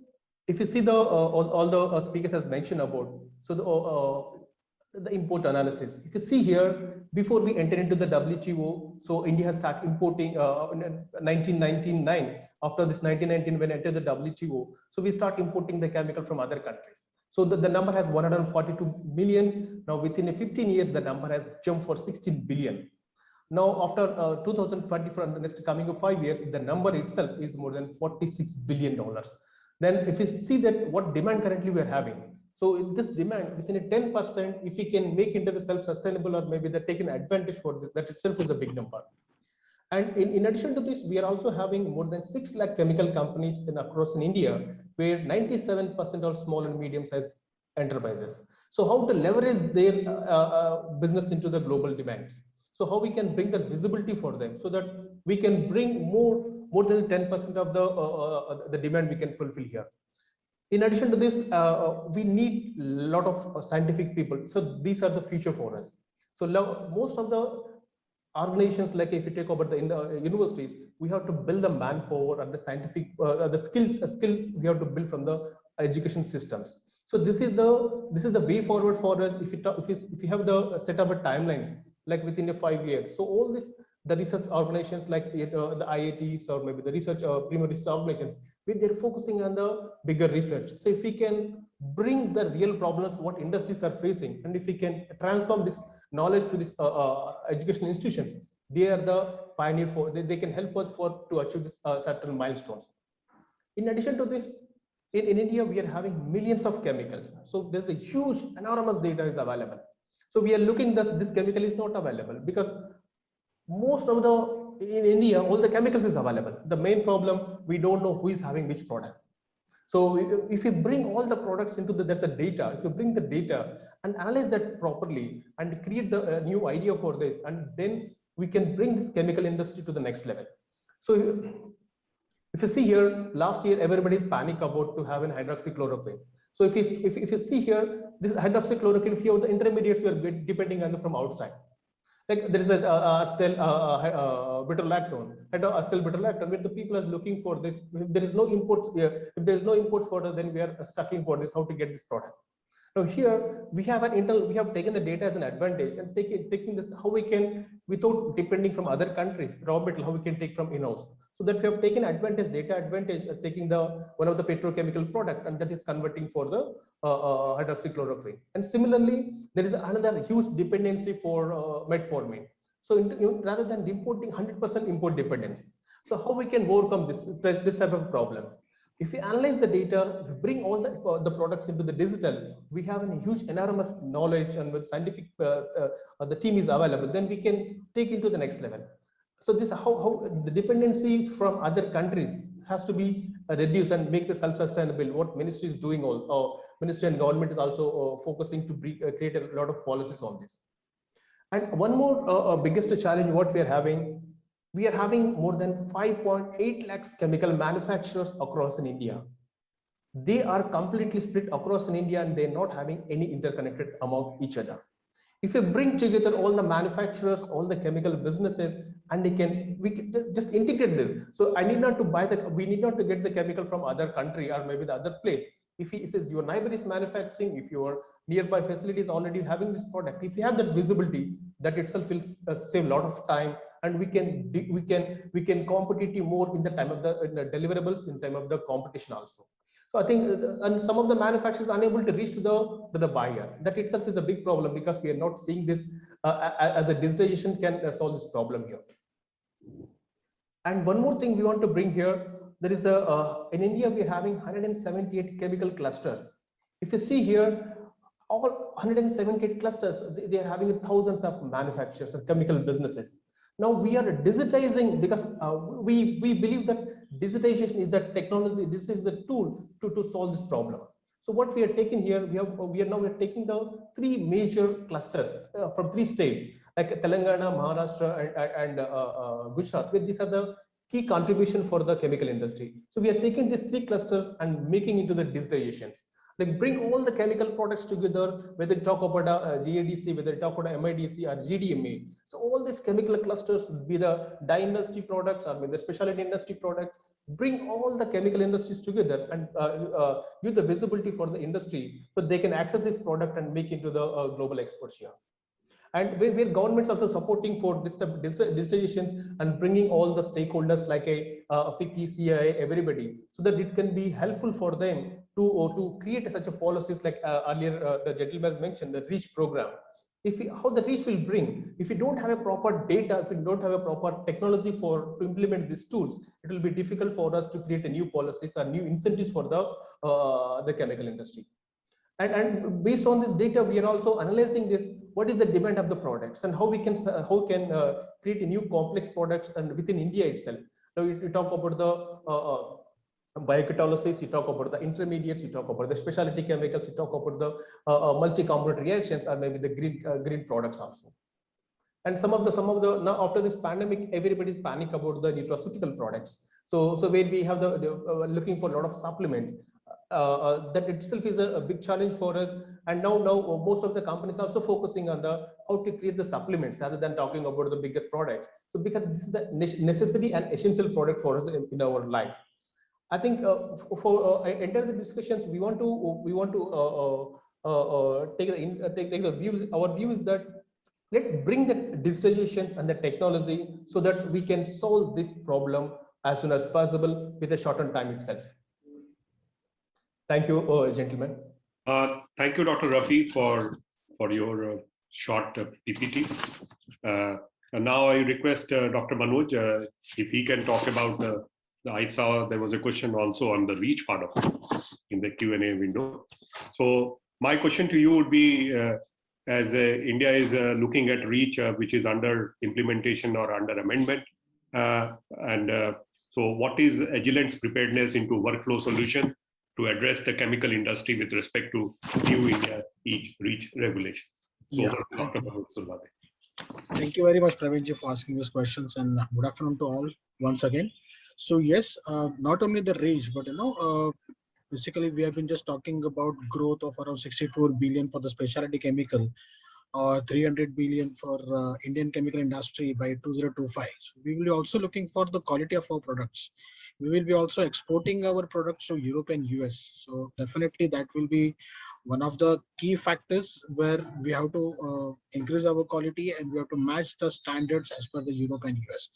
if you see the all the speakers has mentioned about, so the import analysis. If you see here, before we enter into the WTO, so India has started importing in 1999. After this 1919, when entered the WTO, so we start importing the chemical from other countries. So the number has 142 millions. Now within 15 years, the number has jumped for 16 billion. Now after 2020, for the next coming of 5 years, the number itself is more than $46 billion. Then if you see that what demand currently we are having, So in this demand within a 10%, if we can make into the self-sustainable or maybe the taken advantage for this, that itself is a big number. And in addition to this, we are also having more than 6 lakh chemical companies across in India, where 97% are small and medium-sized enterprises. So how to leverage their business into the global demands? So how we can bring that visibility for them so that we can bring more than 10% of the demand we can fulfill here. In addition to this, we need a lot of scientific people. So these are the future for us. So most of the organizations, like if you take over the universities, we have to build the manpower and the scientific the skills we have to build from the education systems. So this is the way forward for us. If you have the set up a timelines like within a 5 years. So all this, the research organizations like the IITs or maybe the research primary research organizations, they're focusing on the bigger research. So if we can bring the real problems what industries are facing, and if we can transform this knowledge to this educational institutions, they are the pioneer for, they can help us to achieve this certain milestones. In addition to this, in India, we are having millions of chemicals. So there's a huge, enormous data is available. So we are looking that this chemical is not available because most of in India, all the chemicals is available. The main problem, we don't know who is having which product. So if you bring all the products into there's a data, if you bring the data and analyze that properly and create the new idea for this, and then we can bring this chemical industry to the next level. So if you see here, last year, everybody is panic about to have an hydroxychloroquine. So if you see here, this hydroxychloroquine, few of the intermediates we are depending on from outside. Like there is a beta-lactone, where the people are looking for this. If there is no import, if there is no import for then we are stuck for this, how to get this product. Now here we have we have taken the data as an advantage and taking this, how we can, without depending from other countries, raw material, how we can take from in-house. So that we have taken data advantage of taking one of the petrochemical product, and that is converting for the hydroxychloroquine. And similarly, there is another huge dependency for metformin. So rather than importing 100% import dependence. So how we can overcome this type of problem? If we analyze the data, bring all the products into the digital, we have a huge, enormous knowledge, and with scientific, the team is available, then we can take into the next level. So this how the dependency from other countries has to be reduced and make the self-sustainable. What ministry is doing, ministry and government is also focusing to create a lot of policies on this. And one more biggest challenge what we are having more than 5.8 lakhs chemical manufacturers across in India. They are completely split across in India, and they're not having any interconnected among each other. If you bring together all the manufacturers, all the chemical businesses, and we can just integrate this. So I need not to we need not to get the chemical from other country or maybe the other place. If he says your neighbor is manufacturing, if your nearby facility is already having this product, if you have that visibility, that itself will save a lot of time, and we can competitive more in the time of the deliverables, in time of the competition also. So I think, and some of the manufacturers are unable to reach to the buyer. That itself is a big problem, because we are not seeing this as a digitization can solve this problem here. And one more thing we want to bring here, there is in India we are having 178 chemical clusters. If you see here, all 178 clusters, they are having thousands of manufacturers and chemical businesses. Now we are digitizing, because we believe that digitization is the technology, this is the tool to solve this problem. So what we are taking here, we are taking the 3 major clusters from 3 states like Telangana, Maharashtra, and Gujarat, where these are the key contribution for the chemical industry. So we are taking these 3 clusters and making into the digitizations. Like bring all the chemical products together, whether you talk about GADC, whether you talk about MIDC or GDMA. So all these chemical clusters, be the dye industry products or maybe the specialty industry products, bring all the chemical industries together and give the visibility for the industry, so they can access this product and make into the global exports here. And where governments also supporting for this digitizations and bringing all the stakeholders like FICCI, CIA, everybody, so that it can be helpful for them to create such a policies like earlier the gentleman has mentioned, the REACH program. How the REACH will bring, if we don't have a proper data, if we don't have a proper technology to implement these tools, it will be difficult for us to create a new policies or new incentives for the chemical industry. And based on this data, we are also analyzing this, what is the demand of the products and how we can create a new complex products and within India itself. Now you talk about the biocatalysis, you talk about the intermediates, you talk about the specialty chemicals, you talk about the multi-component reactions, or maybe the green products also. And some of the now after this pandemic, everybody's panic about the nutraceutical products. So where we have the looking for a lot of supplements, that itself is a big challenge for us. And now most of the companies are also focusing on the how to create the supplements rather than talking about the bigger products. So because this is the necessity and essential product for us in our life. I think for enter the discussions, we want to take the views. Our view is that let's bring the digitalizations and the technology so that we can solve this problem as soon as possible with a shortened time itself. Thank you, gentlemen. Thank you, Dr. Rafi, for your short PPT. And now I request Dr. Manoj if he can talk about I saw there was a question also on the reach part of it in the Q&A window. So my question to you would be, as India is looking at REACH, which is under implementation or under amendment, so what is Agilent's preparedness into workflow solution to address the chemical industry with respect to new India REACH regulations? So Yeah. Dr. Manoj Survade. Thank you very much, Praveenji, for asking these questions, and good afternoon to all once again. So yes, not only the REACH, but basically we have been just talking about growth of around 64 billion for the specialty chemical, or 300 billion for Indian chemical industry by 2025. So we will be also looking for the quality of our products. We will be also exporting our products to Europe and US. So definitely that will be one of the key factors where we have to increase our quality and we have to match the standards as per the Europe and US.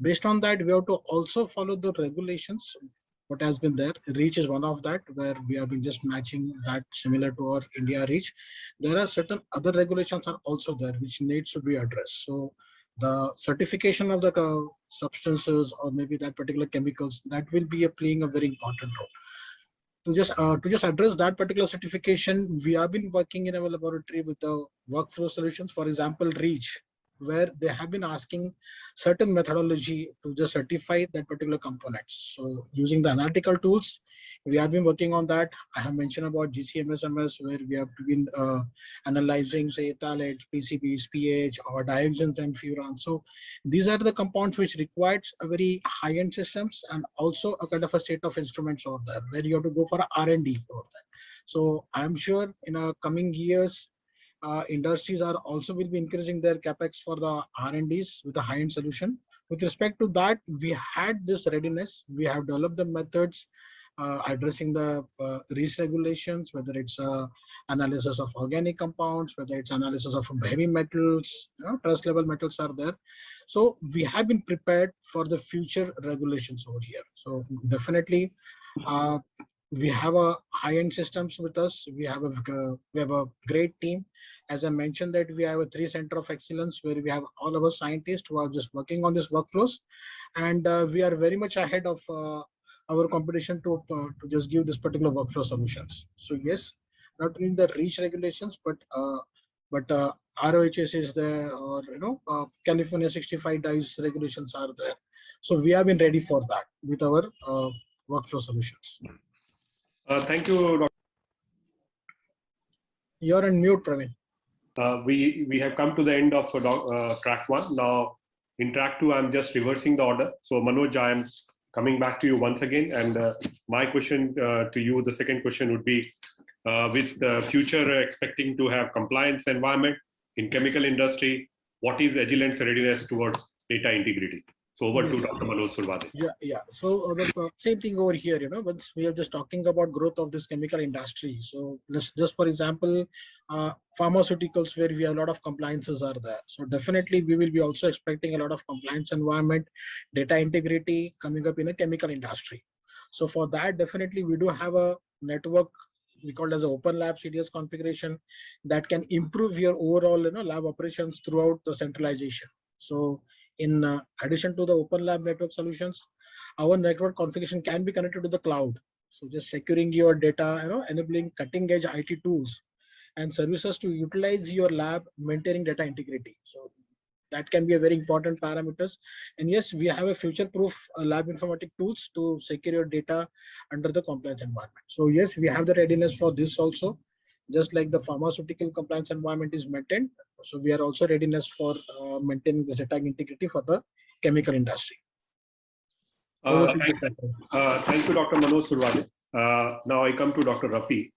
Based on that, we have to also follow the regulations. What has been there, REACH is one of that, where we have been just matching that similar to our India REACH. There are certain other regulations are also there which needs to be addressed. So the certification of the substances or maybe that particular chemicals, that will be playing a very important role. To just address that particular certification, we have been working in our laboratory with the workflow solutions. For example, REACH, where they have been asking certain methodology to just certify that particular components. So using the analytical tools, we have been working on that. I have mentioned about GCMS, where we have been analyzing, say, phthalates, PCBs, pH, or dioxins and furan. So these are the compounds which requires a very high-end systems and also a kind of a state of instruments over there, where you have to go for R&D over there. So I'm sure in coming years, industries are also will be increasing their capex for the R&Ds with a high-end solution. With respect to that, we had this readiness. We have developed the methods addressing the REACH regulations, whether it's analysis of organic compounds, whether it's analysis of heavy metals, trace level metals are there. So we have been prepared for the future regulations over here. So definitely, we have a high-end systems with us. We have a great team. As I mentioned that we have a 3 center of excellence where we have all of our scientists who are just working on these workflows, and we are very much ahead of our competition to just give this particular workflow solutions. So yes, not only the REACH regulations, but ROHS is there, or California 65 dyes regulations are there. So we have been ready for that with our workflow solutions. Thank you, Dr. You're on mute, Praveen. We have come to the end of track 1. Now, in track 2, I'm just reversing the order. So, Manoj, I am coming back to you once again. And my question to you, the second question would be, with the future expecting to have compliance environment in chemical industry, what is Agilent's readiness towards data integrity? So over to Dr. Manoj Survade. Yeah. So the same thing over here, once we are just talking about growth of this chemical industry. So let's just, for example, pharmaceuticals, where we have a lot of compliances are there. So definitely we will be also expecting a lot of compliance environment, data integrity coming up in a chemical industry. So for that, definitely we do have a network we call it as an open lab CDS configuration that can improve your overall lab operations throughout the centralization. So in addition to the open lab network solutions, our network configuration can be connected to the cloud. So just securing your data, enabling cutting edge IT tools and services to utilize your lab, maintaining data integrity. So that can be a very important parameters. And yes, we have a future-proof lab informatic tools to secure your data under the compliance environment. So yes, we have the readiness for this also. Just like the pharmaceutical compliance environment is maintained, so we are also readiness for maintaining the data integrity for the chemical industry. Thank you, Dr. Manoj Surwade. Now I come to Dr. Rafi.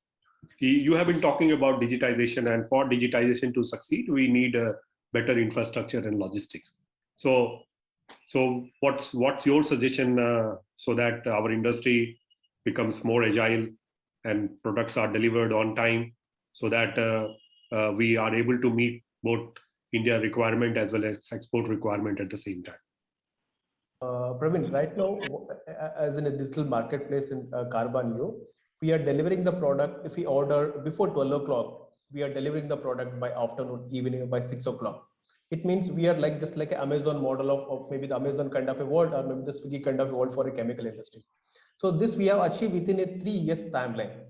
You have been talking about digitization, and for digitization to succeed, we need a better infrastructure and logistics. So what's your suggestion so that our industry becomes more agile and products are delivered on time, so that we are able to meet both India requirement as well as export requirement at the same time? Praveen, right now, as in a digital marketplace in Carbaneo, we are delivering the product. If we order before 12 o'clock, we are delivering the product by afternoon, evening by 6 o'clock. It means we are like just like an Amazon model of maybe the Amazon kind of a world, or maybe the Swiggy kind of a world for a chemical industry. So this we have achieved within a 3 years timeline.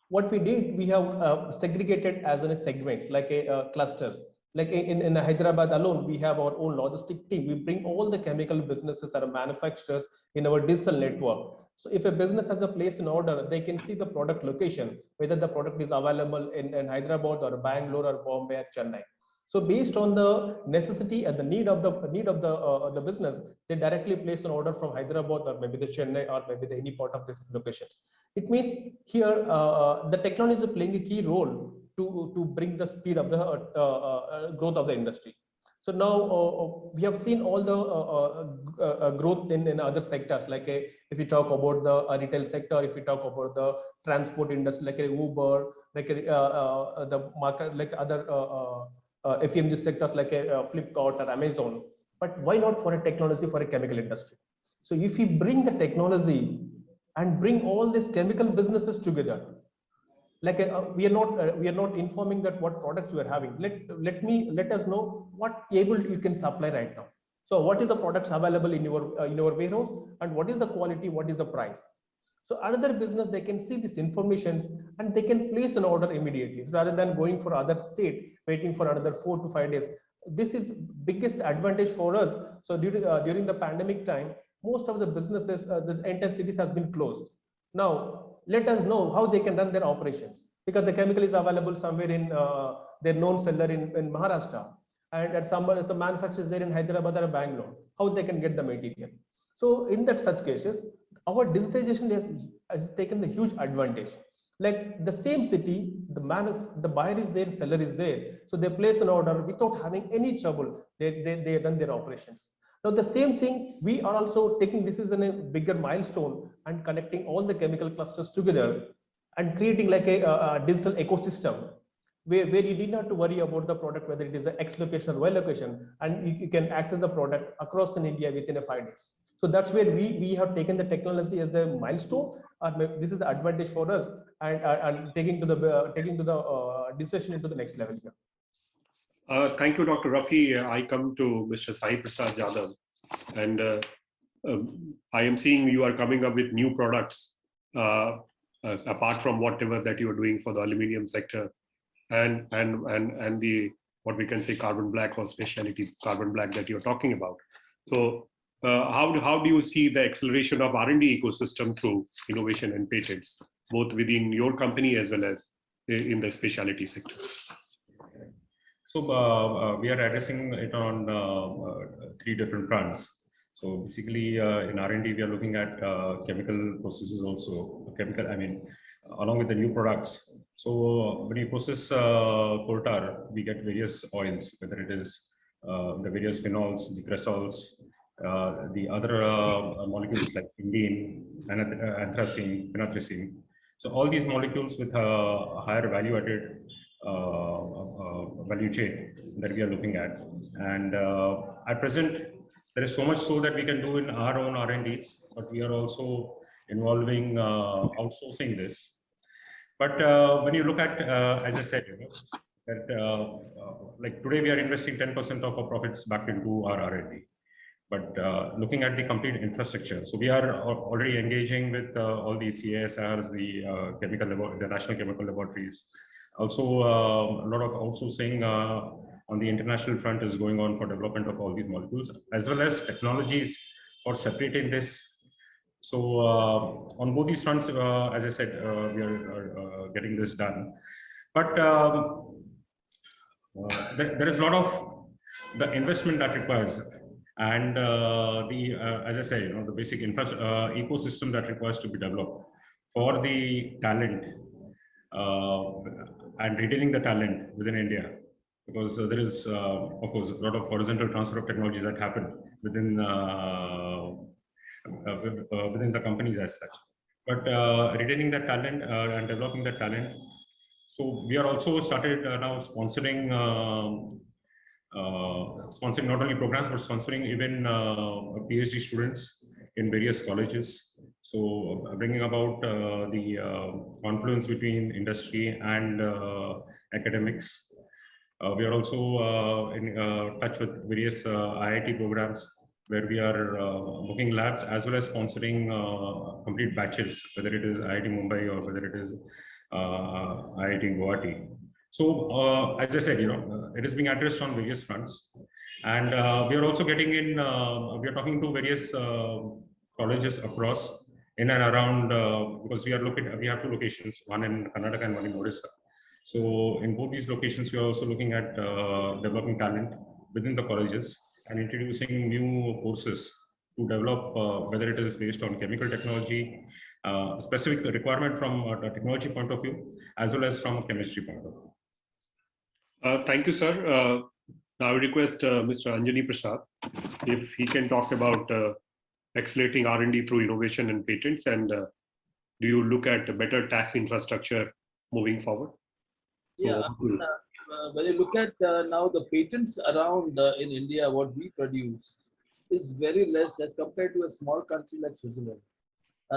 What we did, we have segregated as in a segments, like a clusters. Like in Hyderabad alone, we have our own logistic team. We bring all the chemical businesses or manufacturers in our digital network. So if a business has a place in order, they can see the product location, whether the product is available in Hyderabad or Bangalore or Bombay or Chennai. So based on the necessity and the need of the business, they directly place an order from Hyderabad or maybe the Chennai or maybe the any part of these locations. It means here the technology is playing a key role to bring the speed of the growth of the industry. So now we have seen all the growth in other sectors, like if you talk about the retail sector, if you talk about the transport industry, like Uber, like the market, like other FMG sectors like Flipkart or Amazon. But why not for a technology for a chemical industry? So if we bring the technology and bring all these chemical businesses together, like we are not informing that what products we are having. Let us know what able you can supply right now. So what is the products available in your warehouse, and what is the quality, what is the price? So another business, they can see this information and they can place an order immediately rather than going for other state, waiting for another 4 to 5 days. This is biggest advantage for us. So during the pandemic time, most of the businesses, the entire cities has been closed. Now, let us know how they can run their operations, because the chemical is available somewhere in their known seller in Maharashtra, and at somewhere the manufacturers there in Hyderabad or Bangalore, how they can get the material. So in that such cases, our digitization has taken the huge advantage. Like the same city, the buyer is there, seller is there. So they place an order without having any trouble. They done their operations. Now the same thing, we are also taking this as a bigger milestone and connecting all the chemical clusters together and creating like a digital ecosystem where you need not to worry about the product, whether it is the X location or Y location, and you can access the product across in India within 5 days. So that's where we have taken the technology as the milestone. This is the advantage for us, and taking to the decision into the next level here. Thank you, Dr. Rafi. I come to Mr. Sai Prasad Jadhav, and I am seeing you are coming up with new products apart from whatever that you are doing for the aluminum sector, and the what we can say carbon black or specialty carbon black that you're talking about. So how do you see the acceleration of R&D ecosystem through innovation and patents, both within your company as well as in the specialty sector? So we are addressing it on 3 different fronts. So basically in R&D, we are looking at chemical processes also, along with the new products. So when you process coal tar, we get various oils, whether it is the various phenols, the cresols, the other molecules like indene, anthracene, phenanthracene. So all these molecules with a higher value-added value chain that we are looking at. And at present, there is so much so that we can do in our own R&Ds, but we are also involving outsourcing this. But when you look at, as I said, that like today we are investing 10% of our profits back into our R&D. But looking at the complete infrastructure, so we are already engaging with all the CSRs, the National Chemical Laboratories. Also, a lot of outsourcing on the international front is going on for development of all these molecules, as well as technologies for separating this. So on both these fronts, as I said, we are getting this done. But there is a lot of the investment that requires, and as I said, the basic ecosystem that requires to be developed for the talent and retaining the talent within India, because there is, of course, a lot of horizontal transfer of technologies that happen within within the companies as such. But retaining that talent and developing that talent. So we are also started now sponsoring not only programs, but sponsoring even PhD students in various colleges. So bringing about the confluence between industry and academics. We are also in touch with various IIT programs where we are booking labs as well as sponsoring complete batches, whether it is IIT Mumbai or whether it is IIT Guwahati. So as I said, it is being addressed on various fronts, and we are also getting in. We are talking to various colleges across in and around because we have two locations, one in Karnataka and one in Odisha. So in both these locations, we are also looking at developing talent within the colleges and introducing new courses to develop, whether it is based on chemical technology, specific requirement from a technology point of view, as well as from a chemistry point of view. Thank you, sir. Now I request Mr. Anjani Prasad if he can talk about accelerating R&D through innovation and patents, and do you look at a better tax infrastructure moving forward? Yeah, when you look at now the patents around in India, what we produce is very less as compared to a small country like Switzerland.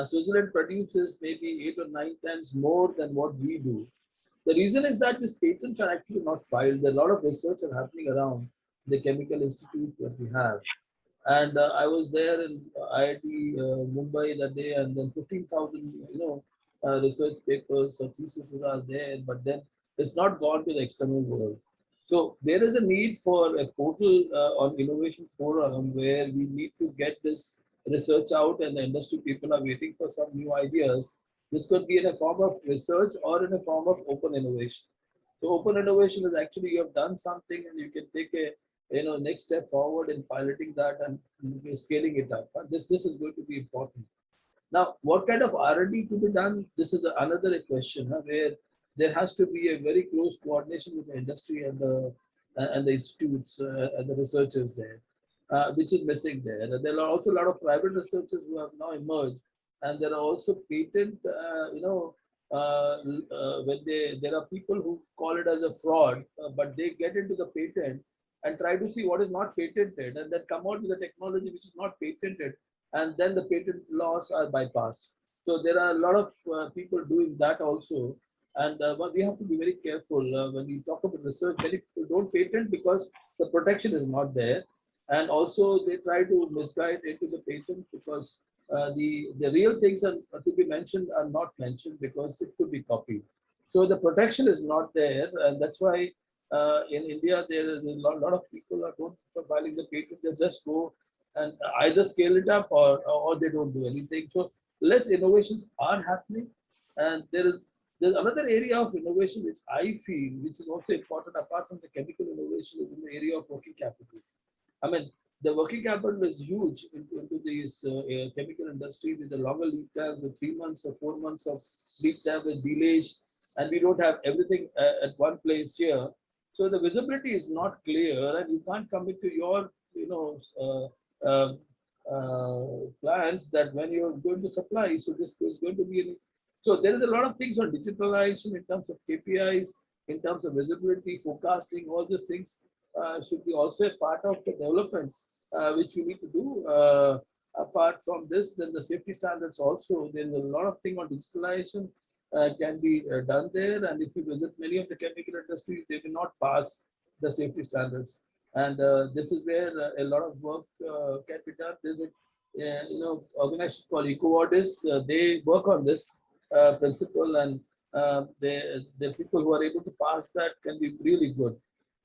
Switzerland produces maybe 8 or 9 times more than what we do. The reason is that these patents are actually not filed. There are a lot of research are happening around the chemical institute that we have. And I was there in IIT Mumbai that day, and then 15,000, research papers or theses are there, but then it's not gone to the external world. So there is a need for a portal on innovation forum where we need to get this research out, and the industry people are waiting for some new ideas. This could be in a form of research or in a form of open innovation. So open innovation is actually you have done something and you can take a next step forward in piloting that and scaling it up. This is going to be important. Now, what kind of R&D to be done? This is another question where there has to be a very close coordination with the industry and the institutes and the researchers there, which is missing there. There are also a lot of private researchers who have now emerged, and there are also patent, when there are people who call it as a fraud, but they get into the patent and try to see what is not patented, and then come out with a technology which is not patented, and then the patent laws are bypassed. So there are a lot of people doing that also, and but we have to be very careful when we talk about research. Many people don't patent because the protection is not there, and also they try to misguide into the patent because the real things are to be mentioned are not mentioned because it could be copied. So the protection is not there, and that's why in India there is a lot of people are don't filing the patent. They just go and either scale it up or they don't do anything. So less innovations are happening, and there's another area of innovation which I feel which is also important apart from the chemical innovation is in the area of working capital. I mean, the working capital is huge into this chemical industry with the longer lead times, with 3 months or 4 months of lead time with delays, and we don't have everything at one place here. So the visibility is not clear, and you can't commit to your, plans that when you're going to supply. So this is going to be. So there is a lot of things on digitalization in terms of KPIs, in terms of visibility, forecasting. All these things should be also a part of the development, which we need to do. Apart from this, then the safety standards also. There is a lot of thing on digitalization can be done there. And if you visit many of the chemical industries, they will not pass the safety standards. And this is where a lot of work can be done. There's a organization called EcoVadis. They work on this principle, and the people who are able to pass that can be really good.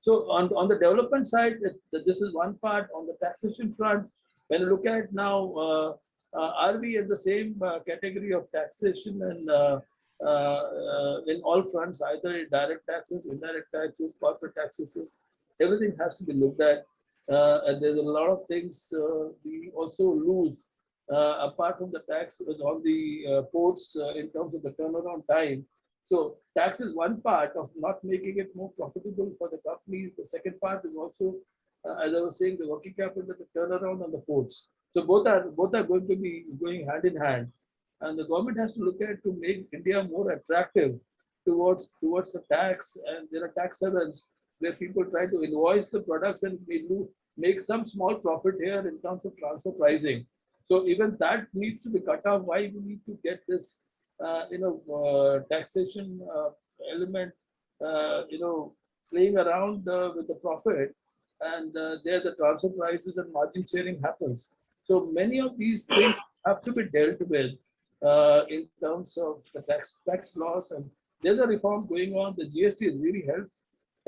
So on the development side, this is one part. On the taxation front, when you look at now, are we in the same category of taxation and in all fronts, either direct taxes, indirect taxes, corporate taxes? Everything has to be looked at. And there's a lot of things we also lose apart from the tax is on the ports in terms of the turnaround time. So tax is one part of not making it more profitable for the companies. The second part is also, as I was saying, the working capital and the turnaround on the ports. So both are going to be going hand in hand, and the government has to look at to make India more attractive towards the tax. And there are tax havens where people try to invoice the products and make some small profit here in terms of transfer pricing. So even that needs to be cut off. Why we need to get this, taxation element, playing around with the profit, and there the transfer prices and margin sharing happens. So many of these things have to be dealt with in terms of the tax laws, and there's a reform going on. The GST has really helped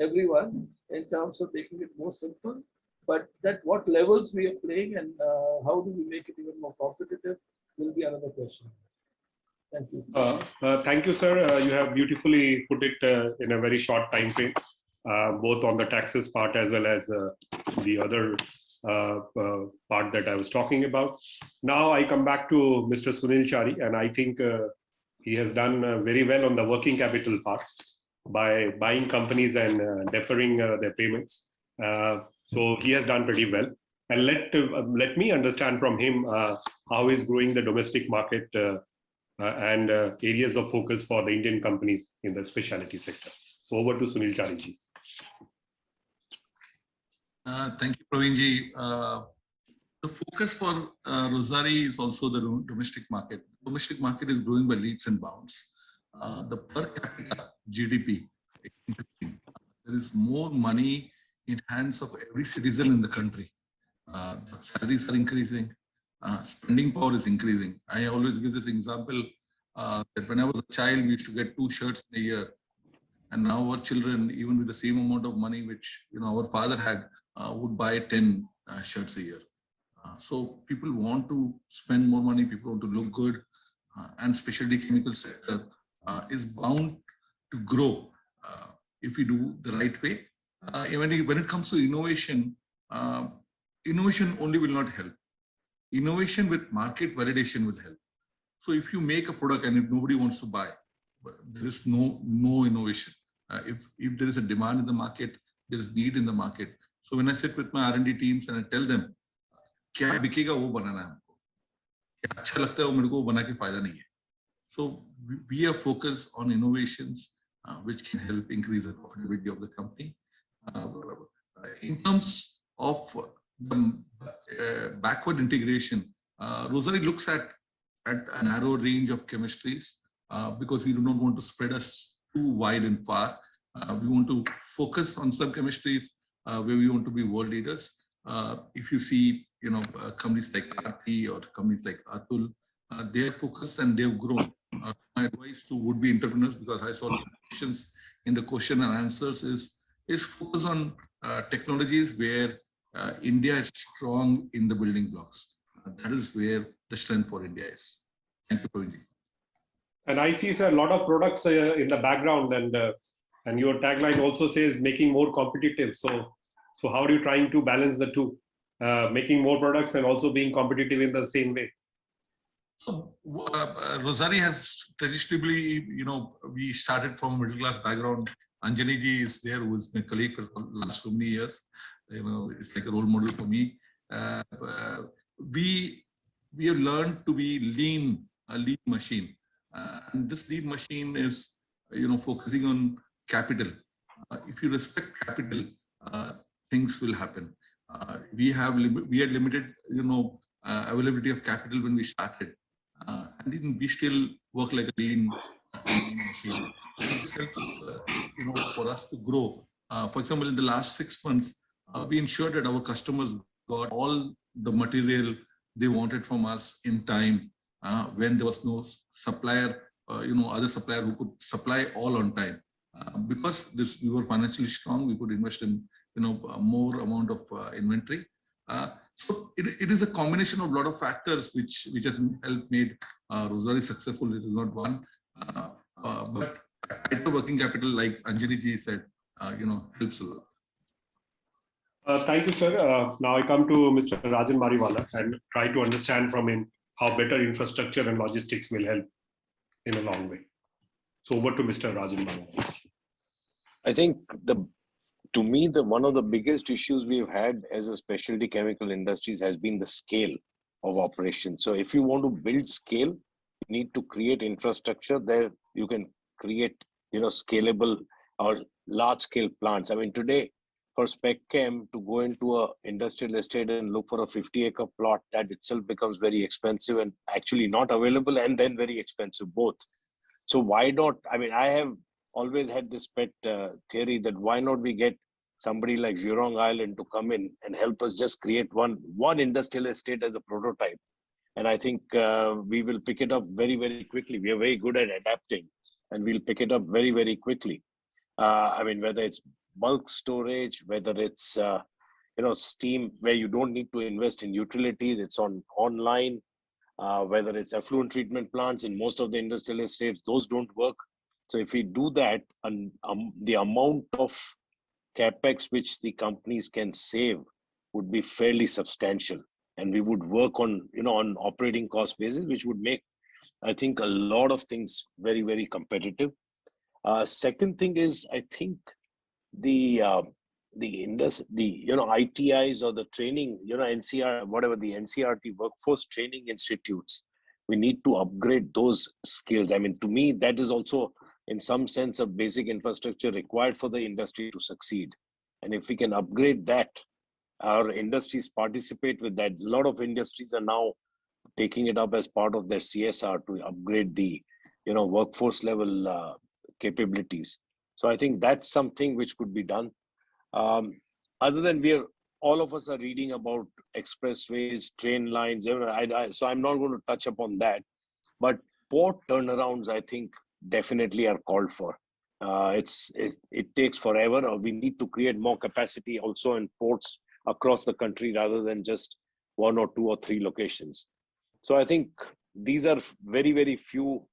everyone in terms of making it more simple, but that what levels we are playing and how do we make it even more competitive will be another question. Thank you. Thank you, sir. You have beautifully put it in a very short time frame, both on the taxes part as well as the other part that I was talking about. Now I come back to Mr. Sunil Chari, and I think he has done very well on the working capital part by buying companies and deferring their payments. So he has done pretty well. And let me understand from him how he's growing the domestic market and areas of focus for the Indian companies in the specialty sector. So over to Sunil Chari ji. Thank you, Praveen ji. The focus for Rossari is also the domestic market. The domestic market is growing by leaps and bounds. The per capita GDP, there is more money in hands of every citizen in the country. Salaries are increasing, spending power is increasing. I always give this example that when I was a child, we used to get 2 shirts in a year. And now our children, even with the same amount of money which our father had, would buy 10 shirts a year. So people want to spend more money, people want to look good, and specialty chemical sector is bound to grow if we do the right way. When it comes to innovation, innovation only will not help. Innovation with market validation will help. So if you make a product and if nobody wants to buy, there is no innovation. If there is a demand in the market, there is need in the market. So when I sit with my R&D teams and I tell them, क्या बिकेगा वो बनाना है हमको, क्या अच्छा लगता है वो मेरे को बना के फायदा नहीं है. So we are focused on innovations which can help increase the profitability of the company. In terms of the backward integration, Rossari looks at a narrow range of chemistries because we do not want to spread us too wide and far. We want to focus on some chemistries where we want to be world leaders. If you see, companies like Aarti or companies like Atul, they are focused and they've grown. My advice to would-be entrepreneurs, because I saw questions in the question and answers, is focus on technologies where India is strong in the building blocks. That is where the strength for India is. Thank you, Praveen ji. And I see, sir, a lot of products in the background, and your tagline also says making more competitive. So how are you trying to balance the two, making more products and also being competitive in the same way? So Rossari has traditionally, we started from a middle class background. Anjani ji is there, who is my colleague for the last so many years. It's like a role model for me. We have learned to be a lean machine. And this lean machine is, focusing on capital. If you respect capital, things will happen. We had limited, availability of capital when we started. And we still work like a lean machine. This helps, for us to grow. For example, in the last 6 months, we ensured that our customers got all the material they wanted from us in time when there was no supplier, other supplier who could supply all on time. Because we were financially strong, we could invest in more amount of inventory. So it is a combination of a lot of factors which has helped made Rossari successful. It is not one, but tighter working capital, like Anjali ji said, helps a lot. Thank you, sir. Now I come to Mr. Rajan Mariwala and try to understand from him how better infrastructure and logistics will help in a long way. So over to Mr. Rajan Mariwala. I think to me, one of the biggest issues we've had as a specialty chemical industries has been the scale of operation. So if you want to build scale, you need to create infrastructure there. You can create, scalable or large scale plants. I mean, today for Spec Chem to go into a industrial estate and look for a 50-acre plot, that itself becomes very expensive and actually not available, and then very expensive both. So why not? I mean, I have always had this pet theory that why not we get somebody like Jurong Island to come in and help us just create one industrial estate as a prototype. And I think we will pick it up very, very quickly. We are very good at adapting, and we'll pick it up very, very quickly. I mean, whether it's bulk storage, whether it's steam, where you don't need to invest in utilities, it's online, whether it's effluent treatment plants in most of the industrial estates, those don't work. So if we do that, the amount of capex which the companies can save would be fairly substantial, and we would work on on operating cost basis, which would make, I think, a lot of things very, very competitive. Second thing is, I think the ITIs or the training, NCR, whatever the NCRT workforce training institutes, we need to upgrade those skills. I mean, to me, that is also in some sense a basic infrastructure required for the industry to succeed. And if we can upgrade that, our industries participate with that. A lot of industries are now taking it up as part of their CSR to upgrade the workforce level capabilities. So I think that's something which could be done. Other than all of us are reading about expressways, train lines, so I'm not going to touch upon that. But port turnarounds, I think, definitely are called for. It takes forever, or we need to create more capacity also in ports across the country rather than just 1 or 2 or 3 locations. So I think these are very, very few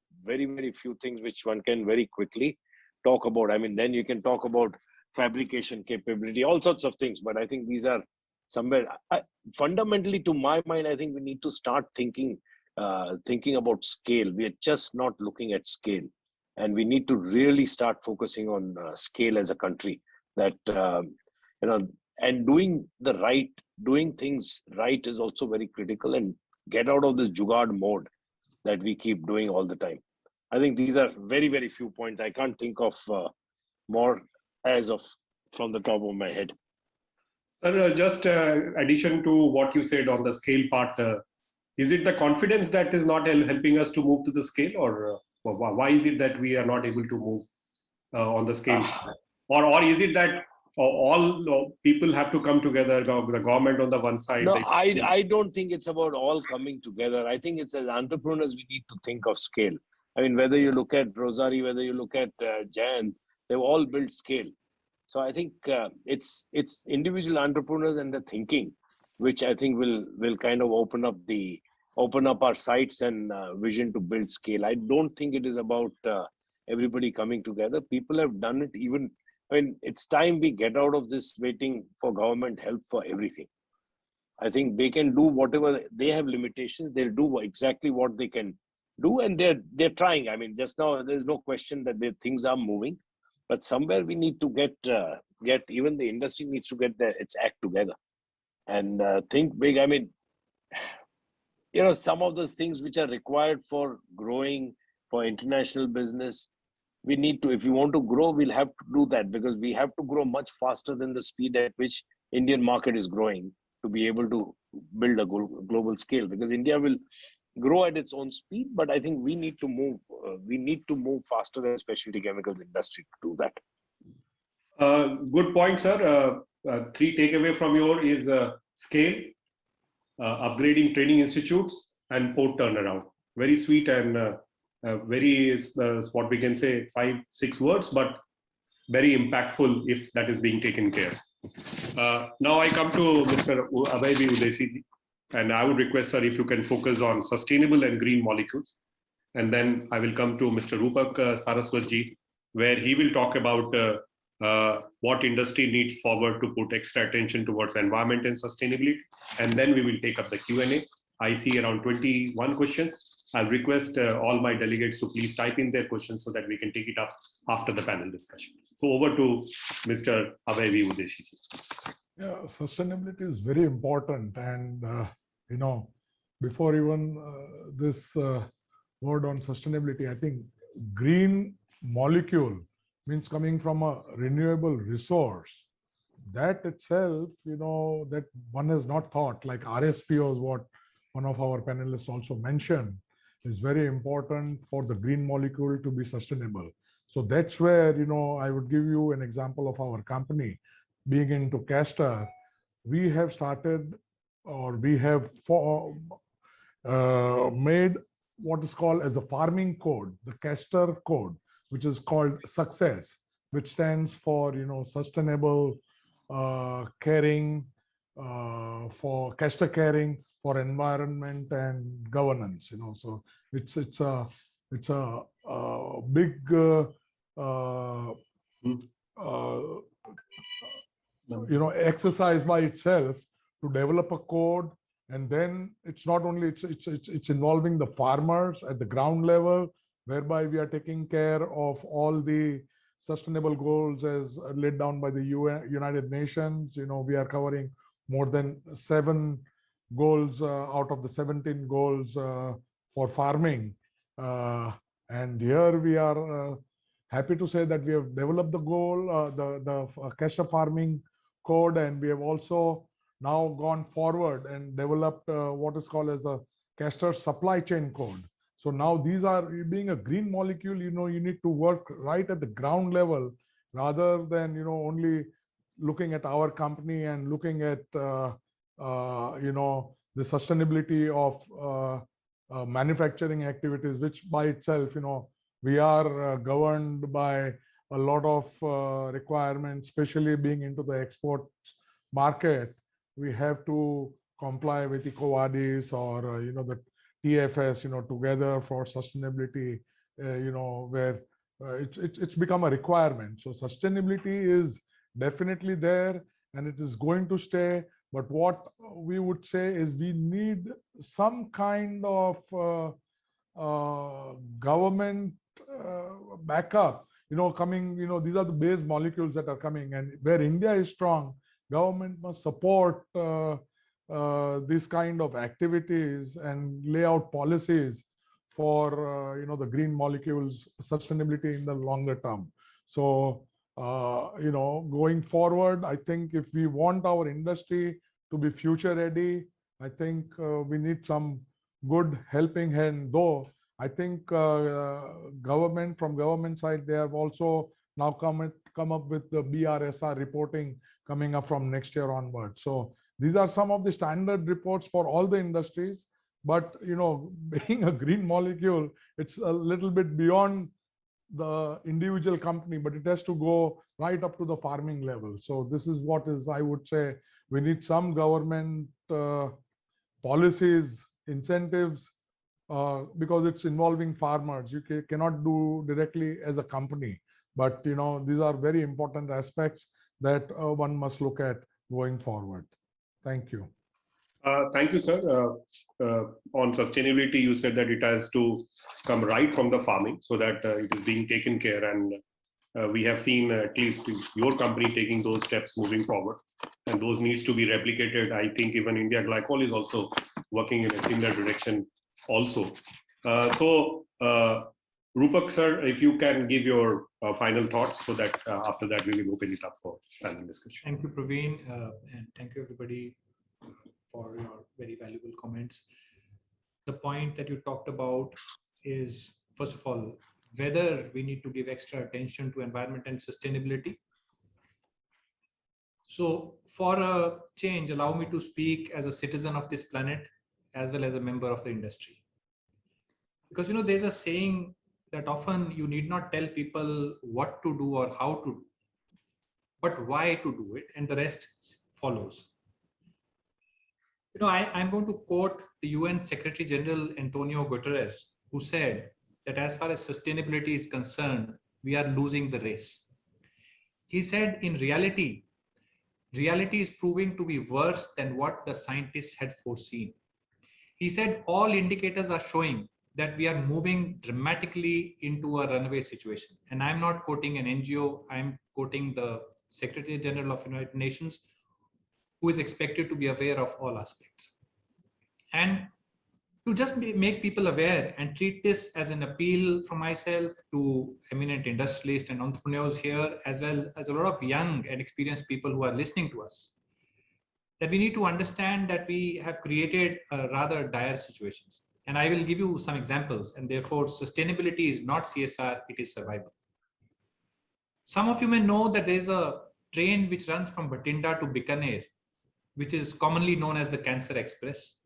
things which one can very quickly talk about. I mean, then you can talk about fabrication capability, all sorts of things. But I think these are somewhere, fundamentally, to my mind, I think we need to start thinking about scale. We are just not looking at scale. And we need to really start focusing on scale as a country, that, and doing things right is also very critical, and get out of this jugaad mode that we keep doing all the time. I think these are very, very few points. I can't think of more from the top of my head. Sir, just addition to what you said on the scale part, is it the confidence that is not helping us to move to the scale, or why is it that we are not able to move on the scale? Or is it that all people have to come together, the government on the one side? No, I don't think it's about all coming together. I think it's, as entrepreneurs, we need to think of scale. I mean, whether you look at Rossari, whether you look at Jayant, they've all built scale. So I think it's individual entrepreneurs and the thinking, which I think will kind of open up our sights and vision to build scale. I don't think it is about everybody coming together. People have done it even. I mean, it's time we get out of this waiting for government help for everything. I think they can do whatever. They have limitations. They'll do exactly what they can do, and they're trying. I mean, just now there's no question that things are moving, but somewhere we need to get even the industry needs to get its act together and think big. I mean, some of those things which are required for growing, for international business, we need to, if we want to grow, we'll have to do that, because we have to grow much faster than the speed at which Indian market is growing to be able to build a global scale, because India will grow at its own speed. But I think we need to move faster than the specialty chemicals industry to do that. Good point, sir. three takeaway from your is scale, upgrading training institutes, and port turnaround. Very sweet and very, what we can say, 5-6 words, but very impactful if that is being taken care. Now I come to Mr. Abhay V. Udesi, and I would request, sir, if you can focus on sustainable and green molecules. And then I will come to Mr. Rupak Saraswatji, where he will talk about what industry needs forward to put extra attention towards environment and sustainability. And then we will take up the Q&A. I see around 21 questions. I'll request all my delegates to please type in their questions so that we can take it up after the panel discussion. So over to Mr. Abhay V. Udesi. Yeah, sustainability is very important. And, before even this word on sustainability, I think green molecule means coming from a renewable resource. That itself, that one has not thought, like RSPOs, what one of our panelists also mentioned, is very important for the green molecule to be sustainable. So that's where, I would give you an example of our company being into castor. We have started, or we have made what is called as a farming code, the castor code, which is called SUCCESS, which stands for, sustainable caring, for castor caring for environment and governance. So it's a big exercise by itself to develop a code. And then it's not only it's involving the farmers at the ground level, whereby we are taking care of all the sustainable goals as laid down by the United Nations. We are covering more than 7 goals out of the 17 goals for farming. And here we are happy to say that we have developed the goal, the castor farming code, and we have also now gone forward and developed what is called as a castor supply chain code. So now these are, being a green molecule, you need to work right at the ground level rather than, only looking at our company and looking at, the sustainability of manufacturing activities, which by itself, we are governed by a lot of requirements, especially being into the export market. We have to comply with EcoVadis or, the TFS, together for sustainability, where it's become a requirement. So sustainability is definitely there and it is going to stay. But what we would say is we need some kind of government backup, coming, these are the base molecules that are coming, and where India is strong, government must support these kind of activities and lay out policies for the green molecules sustainability in the longer term. So going forward, I think if we want our industry to be future ready, I think we need some good helping hand. Though I think from government side, they have also now come up with the BRSR reporting coming up from next year onward. So these are some of the standard reports for all the industries. But being a green molecule, it's a little bit beyond the individual company, but it has to go right up to the farming level. So this is what is, I would say, we need some government policies, incentives, because it's involving farmers. You cannot do directly as a company, but these are very important aspects that one must look at going forward. Thank you. Thank you, sir. On sustainability, you said that it has to come right from the farming so that it is being taken care. And we have seen at least your company taking those steps moving forward. And those needs to be replicated. I think even India Glycol is also working in a similar direction also. Rupak, sir, if you can give your final thoughts so that after that we will open it up for panel discussion. Thank you, Praveen, and thank you everybody for your very valuable comments. The point that you talked about is, first of all, whether we need to give extra attention to environment and sustainability. So for a change, allow me to speak as a citizen of this planet, as well as a member of the industry. Because, there's a saying that often you need not tell people what to do or how to do, but why to do it, and the rest follows. I'm going to quote the UN Secretary General Antonio Guterres, who said that as far as sustainability is concerned, we are losing the race. He said, in reality is proving to be worse than what the scientists had foreseen. He said, all indicators are showing that we are moving dramatically into a runaway situation. And I'm not quoting an NGO, I'm quoting the Secretary General of United Nations, who is expected to be aware of all aspects. And to just make people aware and treat this as an appeal from myself to eminent industrialists and entrepreneurs here, as well as a lot of young and experienced people who are listening to us, that we need to understand that we have created rather dire situations. And I will give you some examples, and therefore sustainability is not CSR, it is survival. Some of you may know that there is a train which runs from Bhatinda to Bikaner, which is commonly known as the Cancer Express,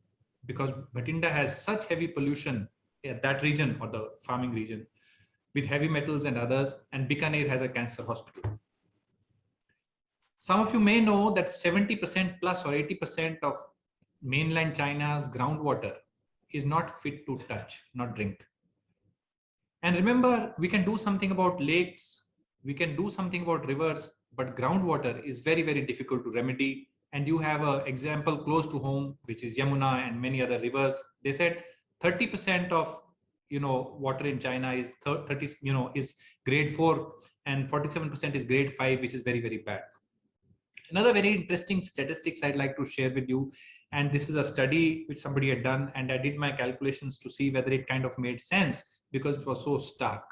because Bhatinda has such heavy pollution in that region, or the farming region, with heavy metals and others, and Bikaner has a cancer hospital. Some of you may know that 70% plus or 80% of mainland China's groundwater is not fit to touch, not drink. And remember, we can do something about lakes, we can do something about rivers, but groundwater is very, very difficult to remedy. And you have an example close to home, which is Yamuna and many other rivers. They said 30% of water in China is is grade 4, and 47% is grade 5, which is very, very bad. Another very interesting statistics I'd like to share with you, and this is a study which somebody had done, and I did my calculations to see whether it kind of made sense because it was so stark.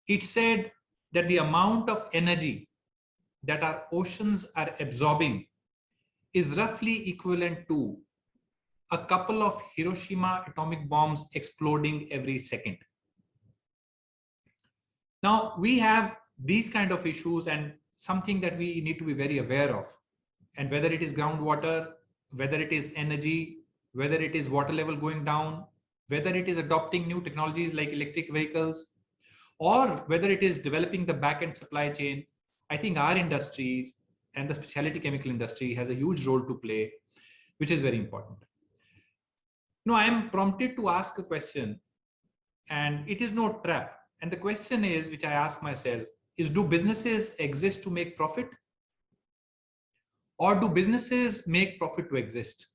It said that the amount of energy that our oceans are absorbing is roughly equivalent to a couple of Hiroshima atomic bombs exploding every second. Now, we have these kind of issues, and something that we need to be very aware of. And whether it is groundwater, whether it is energy, whether it is water level going down, whether it is adopting new technologies like electric vehicles, or whether it is developing the back-end supply chain, I think our industries and the specialty chemical industry has a huge role to play, which is very important. Now, I am prompted to ask a question, and it is no trap. And the question is, which I ask myself, is do businesses exist to make profit? Or do businesses make profit to exist?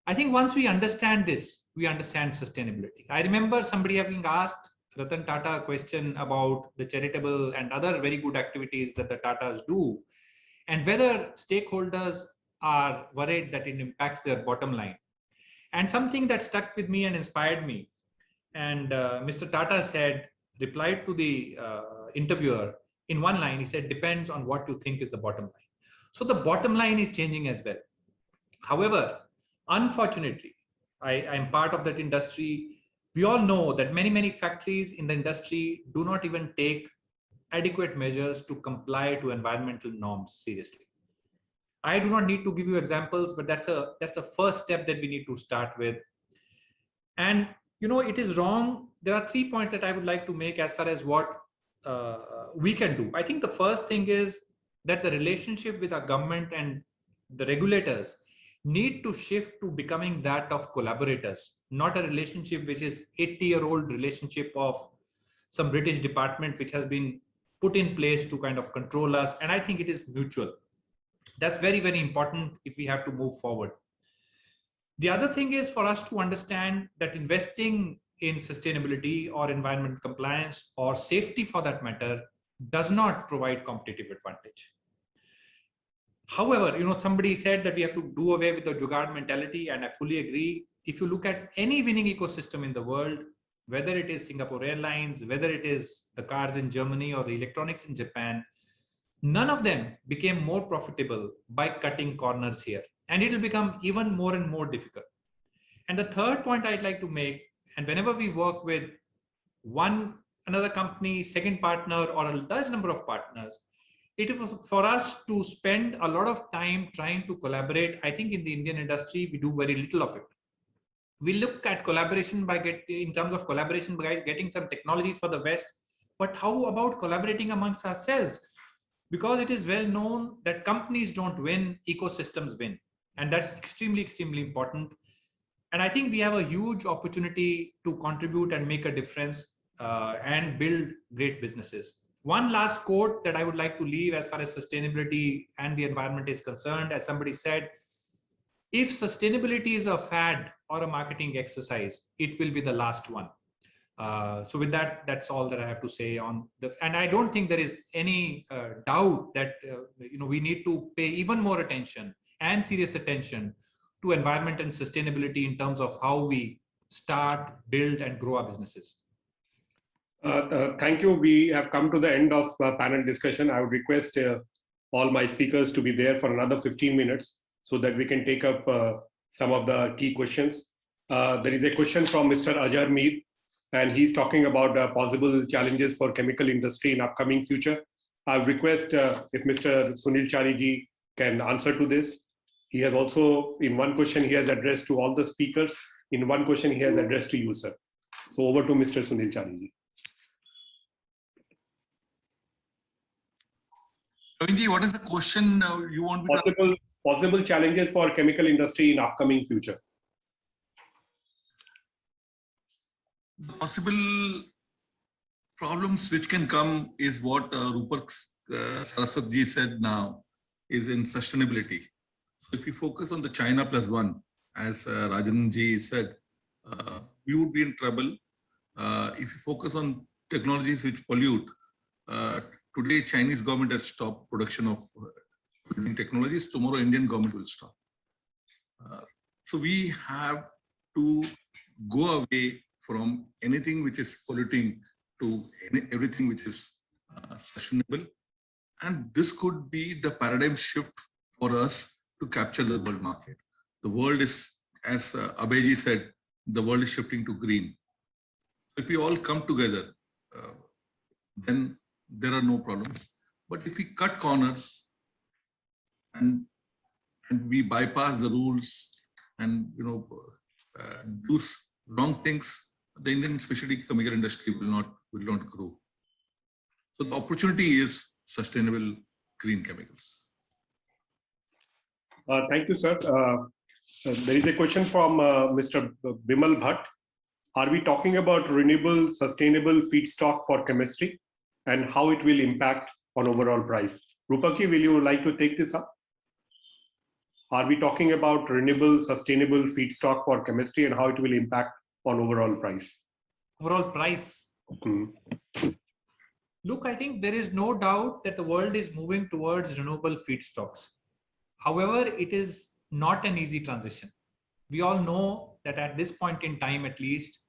I think once we understand this, we understand sustainability. I remember somebody having asked Ratan Tata a question about the charitable and other very good activities that the Tatas do, and whether stakeholders are worried that it impacts their bottom line. And something that stuck with me and inspired me, and Mr. Tata replied to the interviewer in one line. He said, depends on what you think is the bottom line. So the bottom line is changing as well. However, unfortunately, I'm part of that industry. We all know that many factories in the industry do not even take adequate measures to comply to environmental norms seriously. I do not need to give you examples, but that's a first step that we need to start with. And it is wrong. There are 3 points that I would like to make as far as what we can do. I think the first thing is that the relationship with our government and the regulators need to shift to becoming that of collaborators, not a relationship which is 80-year-old relationship of some British department which has been put in place to kind of control us. And I think it is mutual. That's very, very important if we have to move forward. The other thing is for us to understand that investing in sustainability or environment compliance or safety for that matter does not provide competitive advantage. However, somebody said that we have to do away with the jugaad mentality, and I fully agree. If you look at any winning ecosystem in the world, whether it is Singapore Airlines, whether it is the cars in Germany or the electronics in Japan, none of them became more profitable by cutting corners here. And it will become even more and more difficult. And the third point I'd like to make, and whenever we work with another company, second partner, or a large number of partners, it is for us to spend a lot of time trying to collaborate. I think in the Indian industry, we do very little of it. We look at collaboration in terms of collaboration by getting some technologies for the West, but how about collaborating amongst ourselves? Because it is well known that companies don't win, ecosystems win. And that's extremely, extremely important. And I think we have a huge opportunity to contribute and make a difference and build great businesses. One last quote that I would like to leave as far as sustainability and the environment is concerned, as somebody said, if sustainability is a fad or a marketing exercise, it will be the last one. So with that, that's all that I have to say on the, and I don't think there is any doubt that we need to pay even more attention and serious attention to environment and sustainability in terms of how we start, build, and grow our businesses. Thank you. We have come to the end of panel discussion. I would request all my speakers to be there for another 15 minutes so that we can take up some of the key questions. There is a question from Mr. Ajhar Mir, and he's talking about possible challenges for chemical industry in upcoming future. I would request if Mr. Sunil Chari can answer to this. He has also, in one question, he has addressed to all the speakers. In one question, he has addressed to you, sir. So over to Mr. Sunil Chari. Praveenji, what is the question you want me to... Possible challenges for chemical industry in upcoming future. The possible problems which can come is what Rupak Saraswat said now, is in sustainability. So if we focus on the China plus one, as Rajan ji said, we would be in trouble. If you focus on technologies which pollute, today Chinese government has stopped production of technologies. Tomorrow Indian government will stop. So we have to go away from anything which is polluting to everything which is sustainable. And this could be the paradigm shift for us to capture the world market. The world is, as Abhayji said, the world is shifting to green. If we all come together, then there are no problems. But if we cut corners and we bypass the rules and do wrong things, the Indian specialty chemical industry will not grow. So the opportunity is sustainable green chemicals. Thank you, sir. There is a question from Mr. Bimal Bhatt. Are we talking about renewable, sustainable feedstock for chemistry and how it will impact on overall price? Rupakji, will you like to take this up? Are we talking about renewable, sustainable feedstock for chemistry and how it will impact on overall price? Overall price. Look, I think there is no doubt that the world is moving towards renewable feedstocks. However, it is not an easy transition. We all know that at this point in time, at least,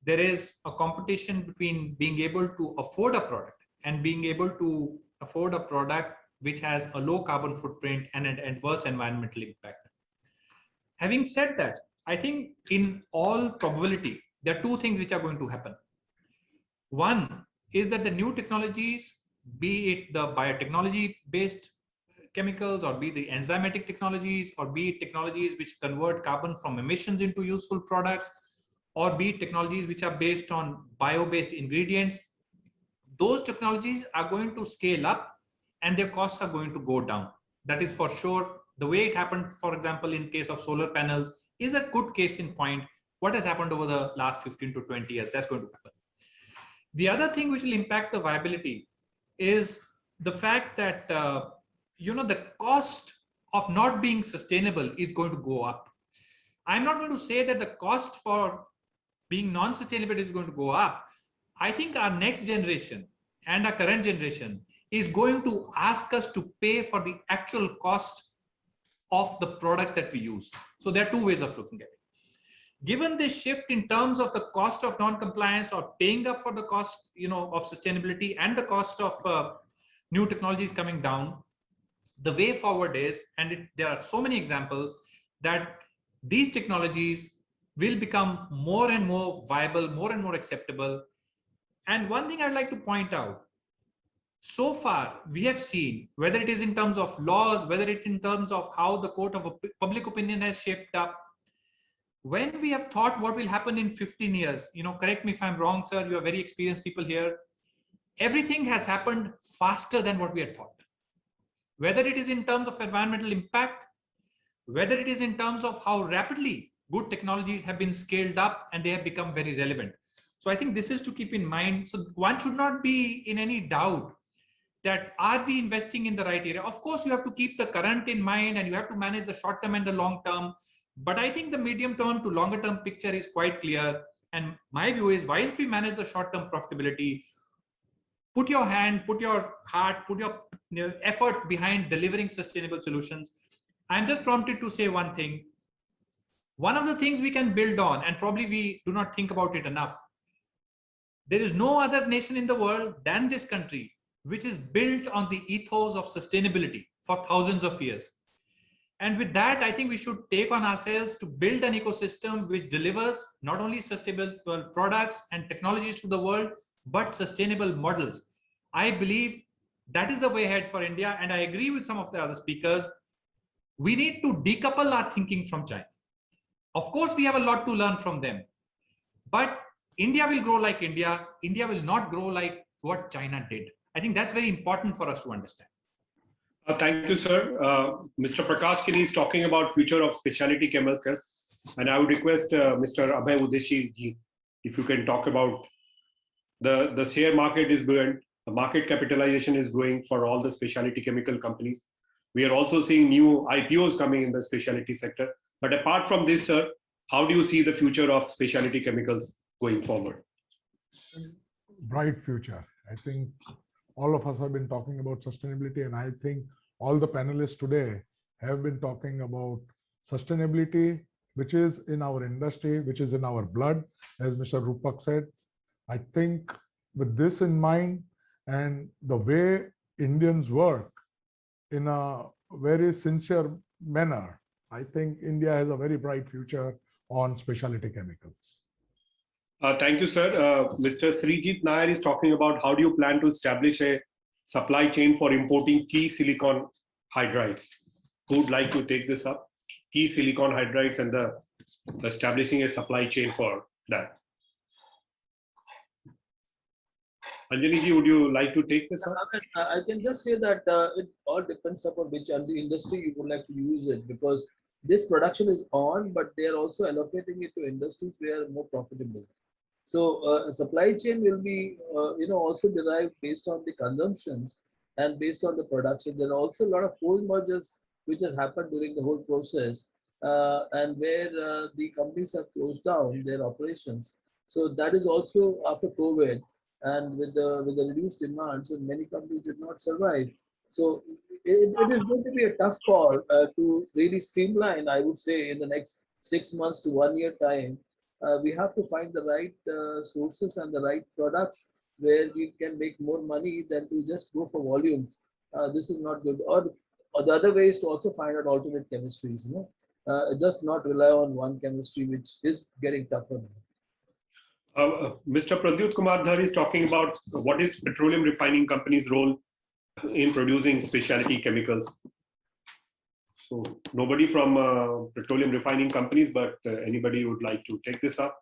there is a competition between being able to afford a product and being able to afford a product which has a low carbon footprint and an adverse environmental impact. Having said that, I think in all probability, there are two things which are going to happen. One is that the new technologies, be it the biotechnology-based chemicals, or be the enzymatic technologies, or be it technologies which convert carbon from emissions into useful products, or be it technologies which are based on bio-based ingredients, those technologies are going to scale up and their costs are going to go down. That is for sure. The way it happened, for example, in case of solar panels is a good case in point. What has happened over the last 15 to 20 years, that's going to happen. The other thing which will impact the viability is the fact that the cost of not being sustainable is going to go up. I'm not going to say that the cost for being non-sustainable is going to go up. I think our next generation and our current generation is going to ask us to pay for the actual cost of the products that we use. So there are two ways of looking at it. Given this shift in terms of the cost of non-compliance or paying up for the cost, of sustainability and the cost of new technologies coming down, the way forward is, and there are so many examples, that these technologies will become more and more viable, more and more acceptable. And one thing I'd like to point out, so far we have seen, whether it is in terms of laws, whether it in terms of how the court of public opinion has shaped up, when we have thought what will happen in 15 years, correct me if I'm wrong, sir, you are very experienced people here, everything has happened faster than what we had thought. Whether it is in terms of environmental impact, whether it is in terms of how rapidly good technologies have been scaled up and they have become very relevant. So I think this is to keep in mind. So one should not be in any doubt that are we investing in the right area? Of course, you have to keep the current in mind and you have to manage the short term and the long term. But I think the medium term to longer term picture is quite clear. And my view is, whilst we manage the short term profitability, put your hand, put your heart, put your effort behind delivering sustainable solutions. I'm just prompted to say one thing. One of the things we can build on, and probably we do not think about it enough, there is no other nation in the world than this country which is built on the ethos of sustainability for thousands of years. And with that, I think we should take on ourselves to build an ecosystem which delivers not only sustainable products and technologies to the world, but sustainable models. I believe that is the way ahead for India. And I agree with some of the other speakers. We need to decouple our thinking from China. Of course, we have a lot to learn from them, but India will grow like India. India will not grow like what China did. I think that's very important for us to understand. Thank you, sir. Mr. Prakash Kini is talking about future of specialty chemicals. And I would request Mr. Abhay Udeshi ji, if you can talk about the share market is buoyant, the market capitalization is growing for all the specialty chemical companies. We are also seeing new IPOs coming in the specialty sector. But apart from this, sir, how do you see the future of specialty chemicals going forward? Bright future. I think all of us have been talking about sustainability, and I think all the panelists today have been talking about sustainability, which is in our industry, which is in our blood, as Mr. Rupak said. I think with this in mind and the way Indians work in a very sincere manner, I think India has a very bright future on specialty chemicals. Thank you, sir. Mr. Srijit Nair is talking about how do you plan to establish a supply chain for importing key silicon hydrides. Who would like to take this up? Key silicon hydrides and the establishing a supply chain for that. Anjali ji, would you like to take this up? I can just say that it all depends upon which industry you would like to use it, because this production is on, but they are also allocating it to industries where are more profitable. So supply chain will be, also derived based on the consumptions and based on the production. There are also a lot of force mergers which has happened during the whole process, and where the companies have closed down their operations. So that is also after COVID, and with the reduced demand, so many companies did not survive. So it is going to be a tough call to really streamline, I would say, in the next 6 months to 1 year time. We have to find the right sources and the right products where we can make more money than to just go for volumes. This is not good. Or the other way is to also find out alternate chemistries, just not rely on one chemistry, which is getting tougher now. Mr. Pradyut Kumar Dhar is talking about what is petroleum refining companies' role in producing specialty chemicals. So nobody from petroleum refining companies, but anybody would like to take this up?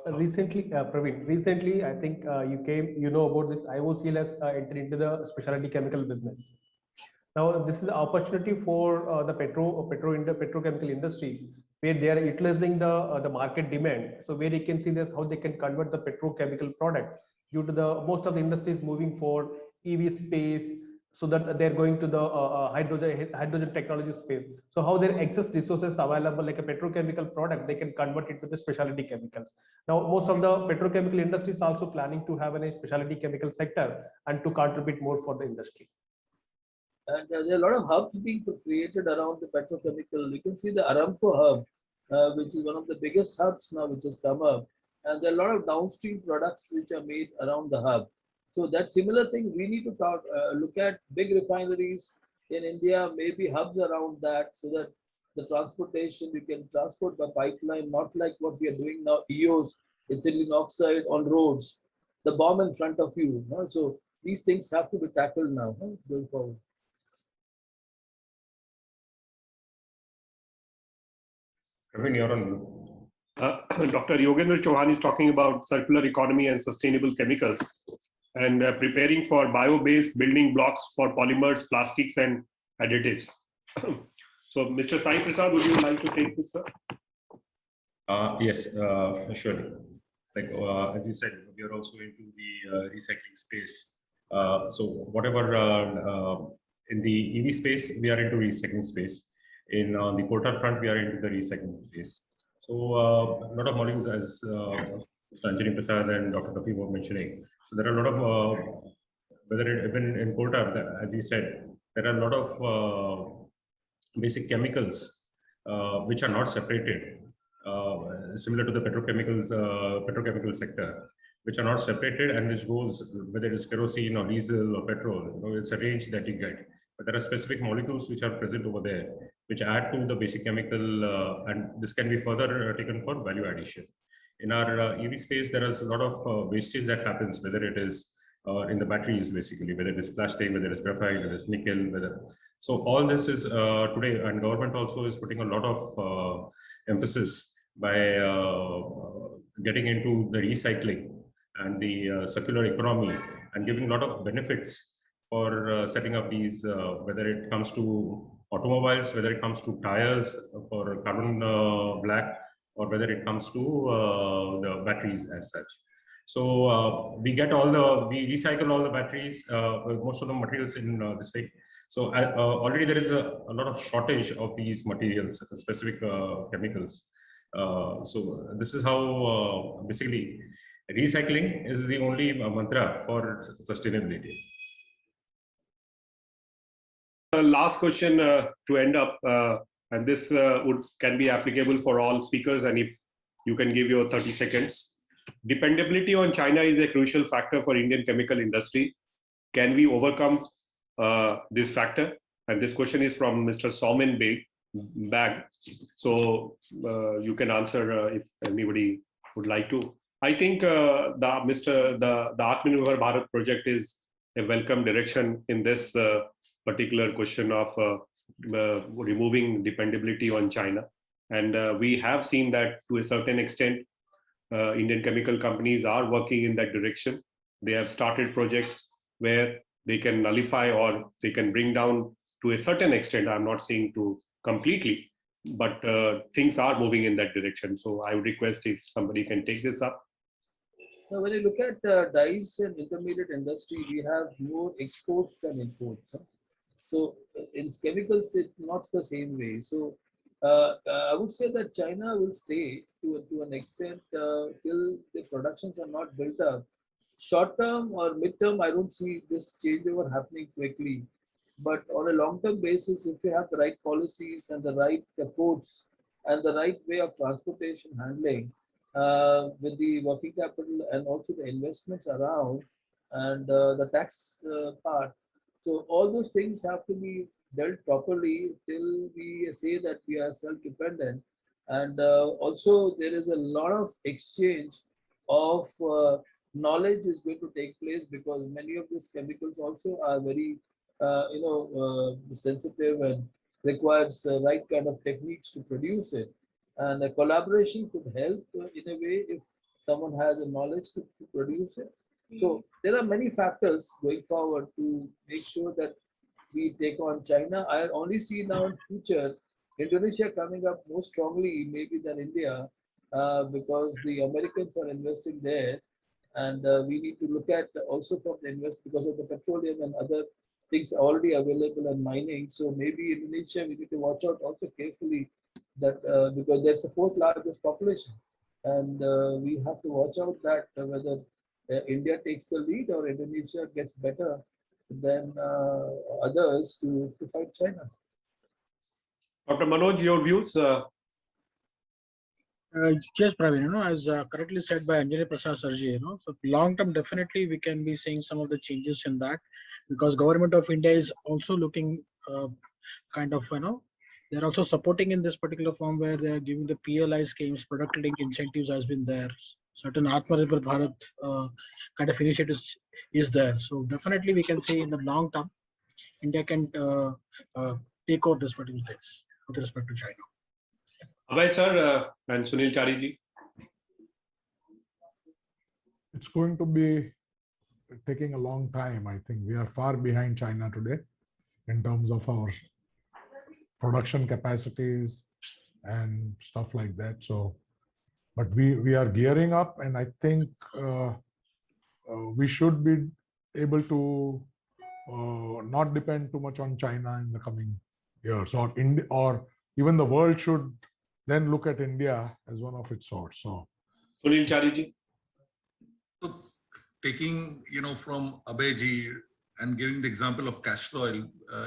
Recently, Praveen, I think you know about this. IOCL has entered into the specialty chemical business. Now, this is an opportunity for the petrochemical industry, where they are utilizing the market demand. So where you can see this, how they can convert the petrochemical product due to the most of the industries moving for EV space, so that they're going to the hydrogen technology space. So how their excess resources available, like a petrochemical product, they can convert it to the specialty chemicals. Now, most of the petrochemical industry is also planning to have a specialty chemical sector and to contribute more for the industry. And there are a lot of hubs being created around the petrochemical. You can see the Aramco hub, which is one of the biggest hubs now, which has come up. And there are a lot of downstream products which are made around the hub. So that similar thing, we need to look at big refineries in India, maybe hubs around that, so that the transportation, you can transport by pipeline, not like what we are doing now, EOs, ethylene oxide on roads. the bomb in front of you. So these things have to be tackled now going forward. Praveen, you're on. Dr. Yogendra Chauhan is talking about circular economy and sustainable chemicals and preparing for bio-based building blocks for polymers, plastics, and additives. So, Mr. Sai Prasad, would you like to take this, sir? Yes, surely. Like as you said, we are also into the recycling space. So whatever in the EV space, we are into recycling space. In the coal tar front, we are into the recycling space. So a lot of molecules, as Mr. Anjani Prasad and Dr. Rafi were mentioning. So there are a lot of, whether even in coal tar, as you said, there are a lot of basic chemicals which are not separated, similar to the petrochemical sector, which are not separated and which goes, whether it is kerosene or diesel or petrol, it's a range that you get. But there are specific molecules which are present over there, which add to the basic chemical, and this can be further taken for value addition. In our EV space, there is a lot of wastage that happens, whether it is in the batteries, basically, whether it is plastic, whether it is graphite, whether it's nickel, whether. So all this is today, and government also is putting a lot of emphasis by getting into the recycling and the circular economy and giving a lot of benefits for setting up these, whether it comes to automobiles, whether it comes to tires for carbon black, or whether it comes to the batteries as such. So we recycle all the batteries, most of the materials in this thing. So already there is a lot of shortage of these materials, specific chemicals. So this is how basically recycling is the only mantra for sustainability. Last question to end up, and this can be applicable for all speakers, and if you can give your 30 seconds. Dependability on China is a crucial factor for Indian chemical industry. Can we overcome this factor? And this question is from Mr. Saumin Bag. So you can answer if anybody would like to. I think the Atmanirbhar Bharat project is a welcome direction in this particular question of removing dependability on China. And we have seen that to a certain extent, Indian chemical companies are working in that direction. They have started projects where they can nullify or they can bring down to a certain extent. I'm not saying to completely, but things are moving in that direction. So I would request if somebody can take this up. Now, when you look at dyes and intermediate industry, we have more exports than imports. So in chemicals, it's not the same way. So I would say that China will stay to an extent till the productions are not built up. Short term or mid term, I don't see this changeover happening quickly. But on a long term basis, if you have the right policies and the right ports and the right way of transportation handling, with the working capital and also the investments around and the tax part. So all those things have to be dealt properly till we say that we are self-dependent. And also there is a lot of exchange of knowledge is going to take place, because many of these chemicals also are very sensitive and requires the right kind of techniques to produce it. And a collaboration could help in a way if someone has a knowledge to produce it. So there are many factors going forward to make sure that we take on China. I only see now in future Indonesia coming up more strongly maybe than India, because the Americans are investing there, and we need to look at also from the invest because of the petroleum and other things already available and mining. So maybe Indonesia, we need to watch out also carefully that because there's the fourth largest population, and we have to watch out that whether India takes the lead or Indonesia gets better than others to fight China. Dr. Manoj, your views? Yes, Praveen, as correctly said by Anjani Prasad Sarji, so long term, definitely we can be seeing some of the changes in that, because government of India is also looking kind of, they're also supporting in this particular form where they are giving the PLI schemes, product link incentives has been there. certain Atmanirbhar Bharat kind of initiatives is there. So definitely we can say in the long term, India can take over this particular things with respect to China. Abhay sir and Sunil Chari ji. It's going to be taking a long time. I think we are far behind China today in terms of our production capacities and stuff like that. So, but we are gearing up, and I think we should be able to not depend too much on China in the coming years, or even the world should then look at India as one of its sorts. So, Sunil Chari ji. So taking, from Abhay and giving the example of castor oil,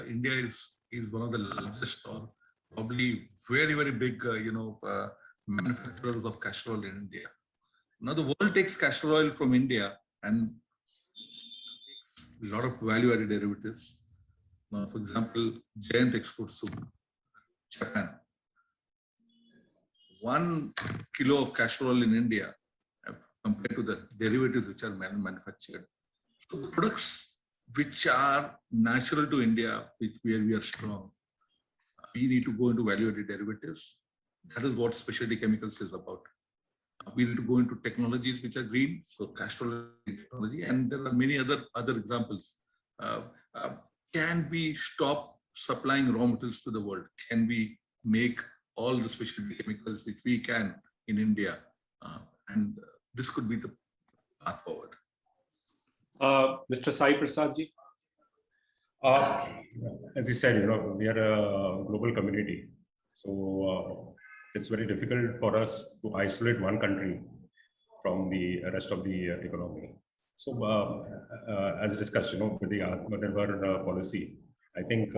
India is one of the largest or probably very, very big, manufacturers of castor oil in India. Now the world takes castor oil from India and takes a lot of value-added derivatives. Now, for example, Jayant exports to Japan. 1 kilo of castor oil in India compared to the derivatives which are manufactured. So the products which are natural to India, where we are strong, we need to go into value-added derivatives. That is what specialty chemicals is about. We need to go into technologies which are green, so castor oil technology, and there are many other examples. Can we stop supplying raw materials to the world? Can we make all the specialty chemicals which we can in India? And this could be the path forward. Mr. Sai Prasad ji. As you said, we are a global community. So it's very difficult for us to isolate one country from the rest of the economy. So as discussed, with the Atmanirbhar policy, I think,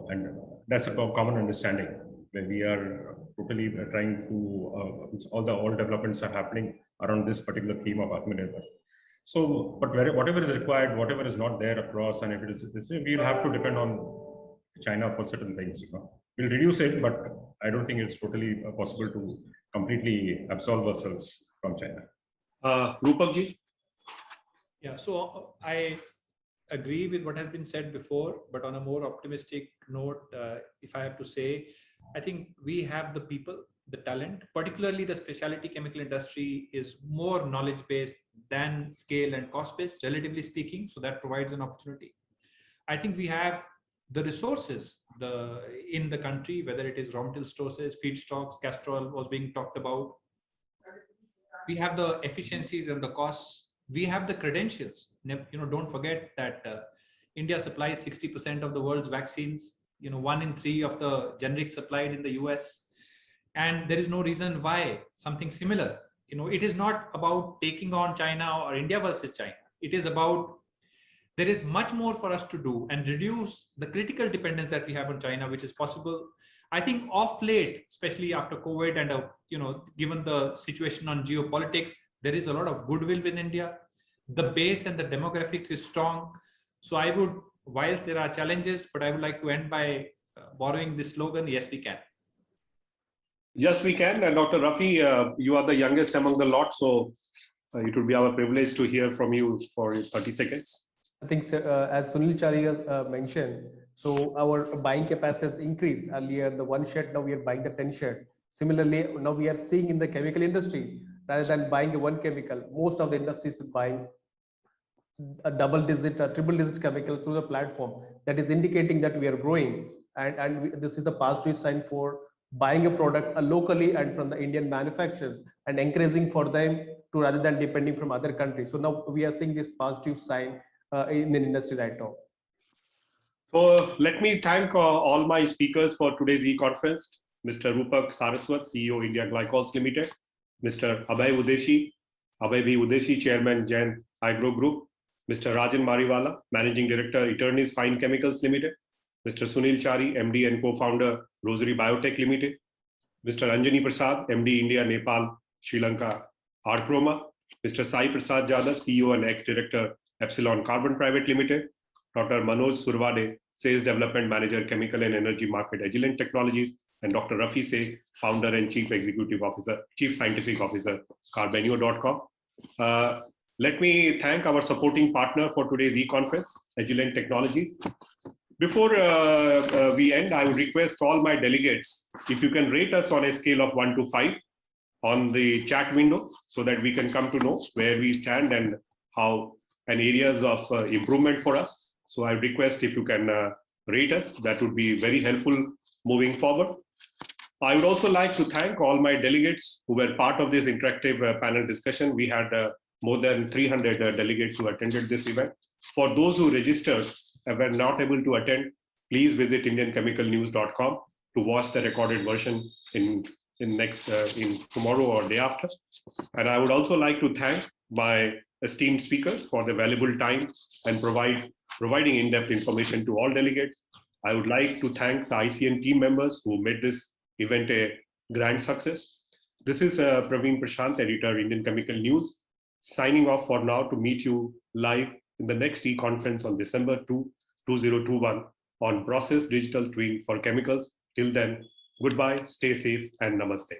and that's a common understanding where we are totally trying to, all developments are happening around this particular theme of Atmanirbhar. So, but whatever is required, whatever is not there across, and if it is this, we'll have to depend on China for certain things. We'll reduce it, but I don't think it's totally possible to completely absolve ourselves from China. Rupak ji. Yeah, so I agree with what has been said before, but on a more optimistic note, if I have to say, I think we have the people, the talent, particularly the specialty chemical industry is more knowledge-based than scale and cost-based, relatively speaking. So that provides an opportunity. I think we have the resources in the country, whether it is raw material sources, feedstocks, castor oil was being talked about. We have the efficiencies and the costs. We have the credentials. Don't forget that India supplies 60% of the world's vaccines. 1 in 3 of the generics supplied in the US. And there is no reason why something similar. It is not about taking on China or India versus China. It is about, there is much more for us to do and reduce the critical dependence that we have on China, which is possible. I think of late, especially after COVID and, given the situation on geopolitics, there is a lot of goodwill with India. The base and the demographics is strong. So I would, whilst there are challenges, but I would like to end by borrowing this slogan, yes, we can. Yes, we can. And Dr. Rafi, you are the youngest among the lot, so it would be our privilege to hear from you for 30 seconds. I think, as Sunil Chari mentioned, so our buying capacity has increased. Earlier, the 1 shed, now we are buying the 10 shed. Similarly, now we are seeing in the chemical industry, rather than buying one chemical, most of the industries are buying a double-digit, triple-digit chemicals through the platform. That is indicating that we are growing, and this is the positive sign for buying a product locally and from the Indian manufacturers, and encouraging for them to rather than depending from other countries. So now we are seeing this positive sign in the industry right now. So let me thank all my speakers for today's e-conference. Mr. Rupak Saraswat, CEO, India Glycols Limited. Mr. Abhay V. Udeshi, Chairman, Jayant Agro Group. Mr. Rajan Mariwala, Managing Director, Eternis Fine Chemicals Limited. Mr. Sunil Chari, MD and Co-Founder, Rosary Biotech Limited. Mr. Anjani Prasad, MD, India, Nepal, Sri Lanka, Archroma. Mr. Sai Prasad Jadhav, CEO and Ex-Director, Epsilon Carbon Private Limited. Dr. Manoj Survade, Sales Development Manager, Chemical and Energy Market, Agilent Technologies. And Dr. Rafi Seh, Founder and Chief Scientific Officer, Carbenio.com. Let me thank our supporting partner for today's e-conference, Agilent Technologies. Before we end, I would request all my delegates, if you can rate us on a scale of 1 to 5 on the chat window, so that we can come to know where we stand and how and areas of improvement for us. So I request if you can rate us, that would be very helpful moving forward. I would also like to thank all my delegates who were part of this interactive panel discussion. We had more than 300 delegates who attended this event. For those who registered and were not able to attend, please visit indianchemicalnews.com to watch the recorded version in tomorrow or day after. And I would also like to thank my esteemed speakers for their valuable time and providing in-depth information to all delegates. I would like to thank the ICN team members who made this event a grand success. This is Praveen Prashant, editor, Indian Chemical News, signing off for now to meet you live in the next e-conference on December 2, 2021 on Process Digital Twin for Chemicals. Till then, goodbye, stay safe, and namaste.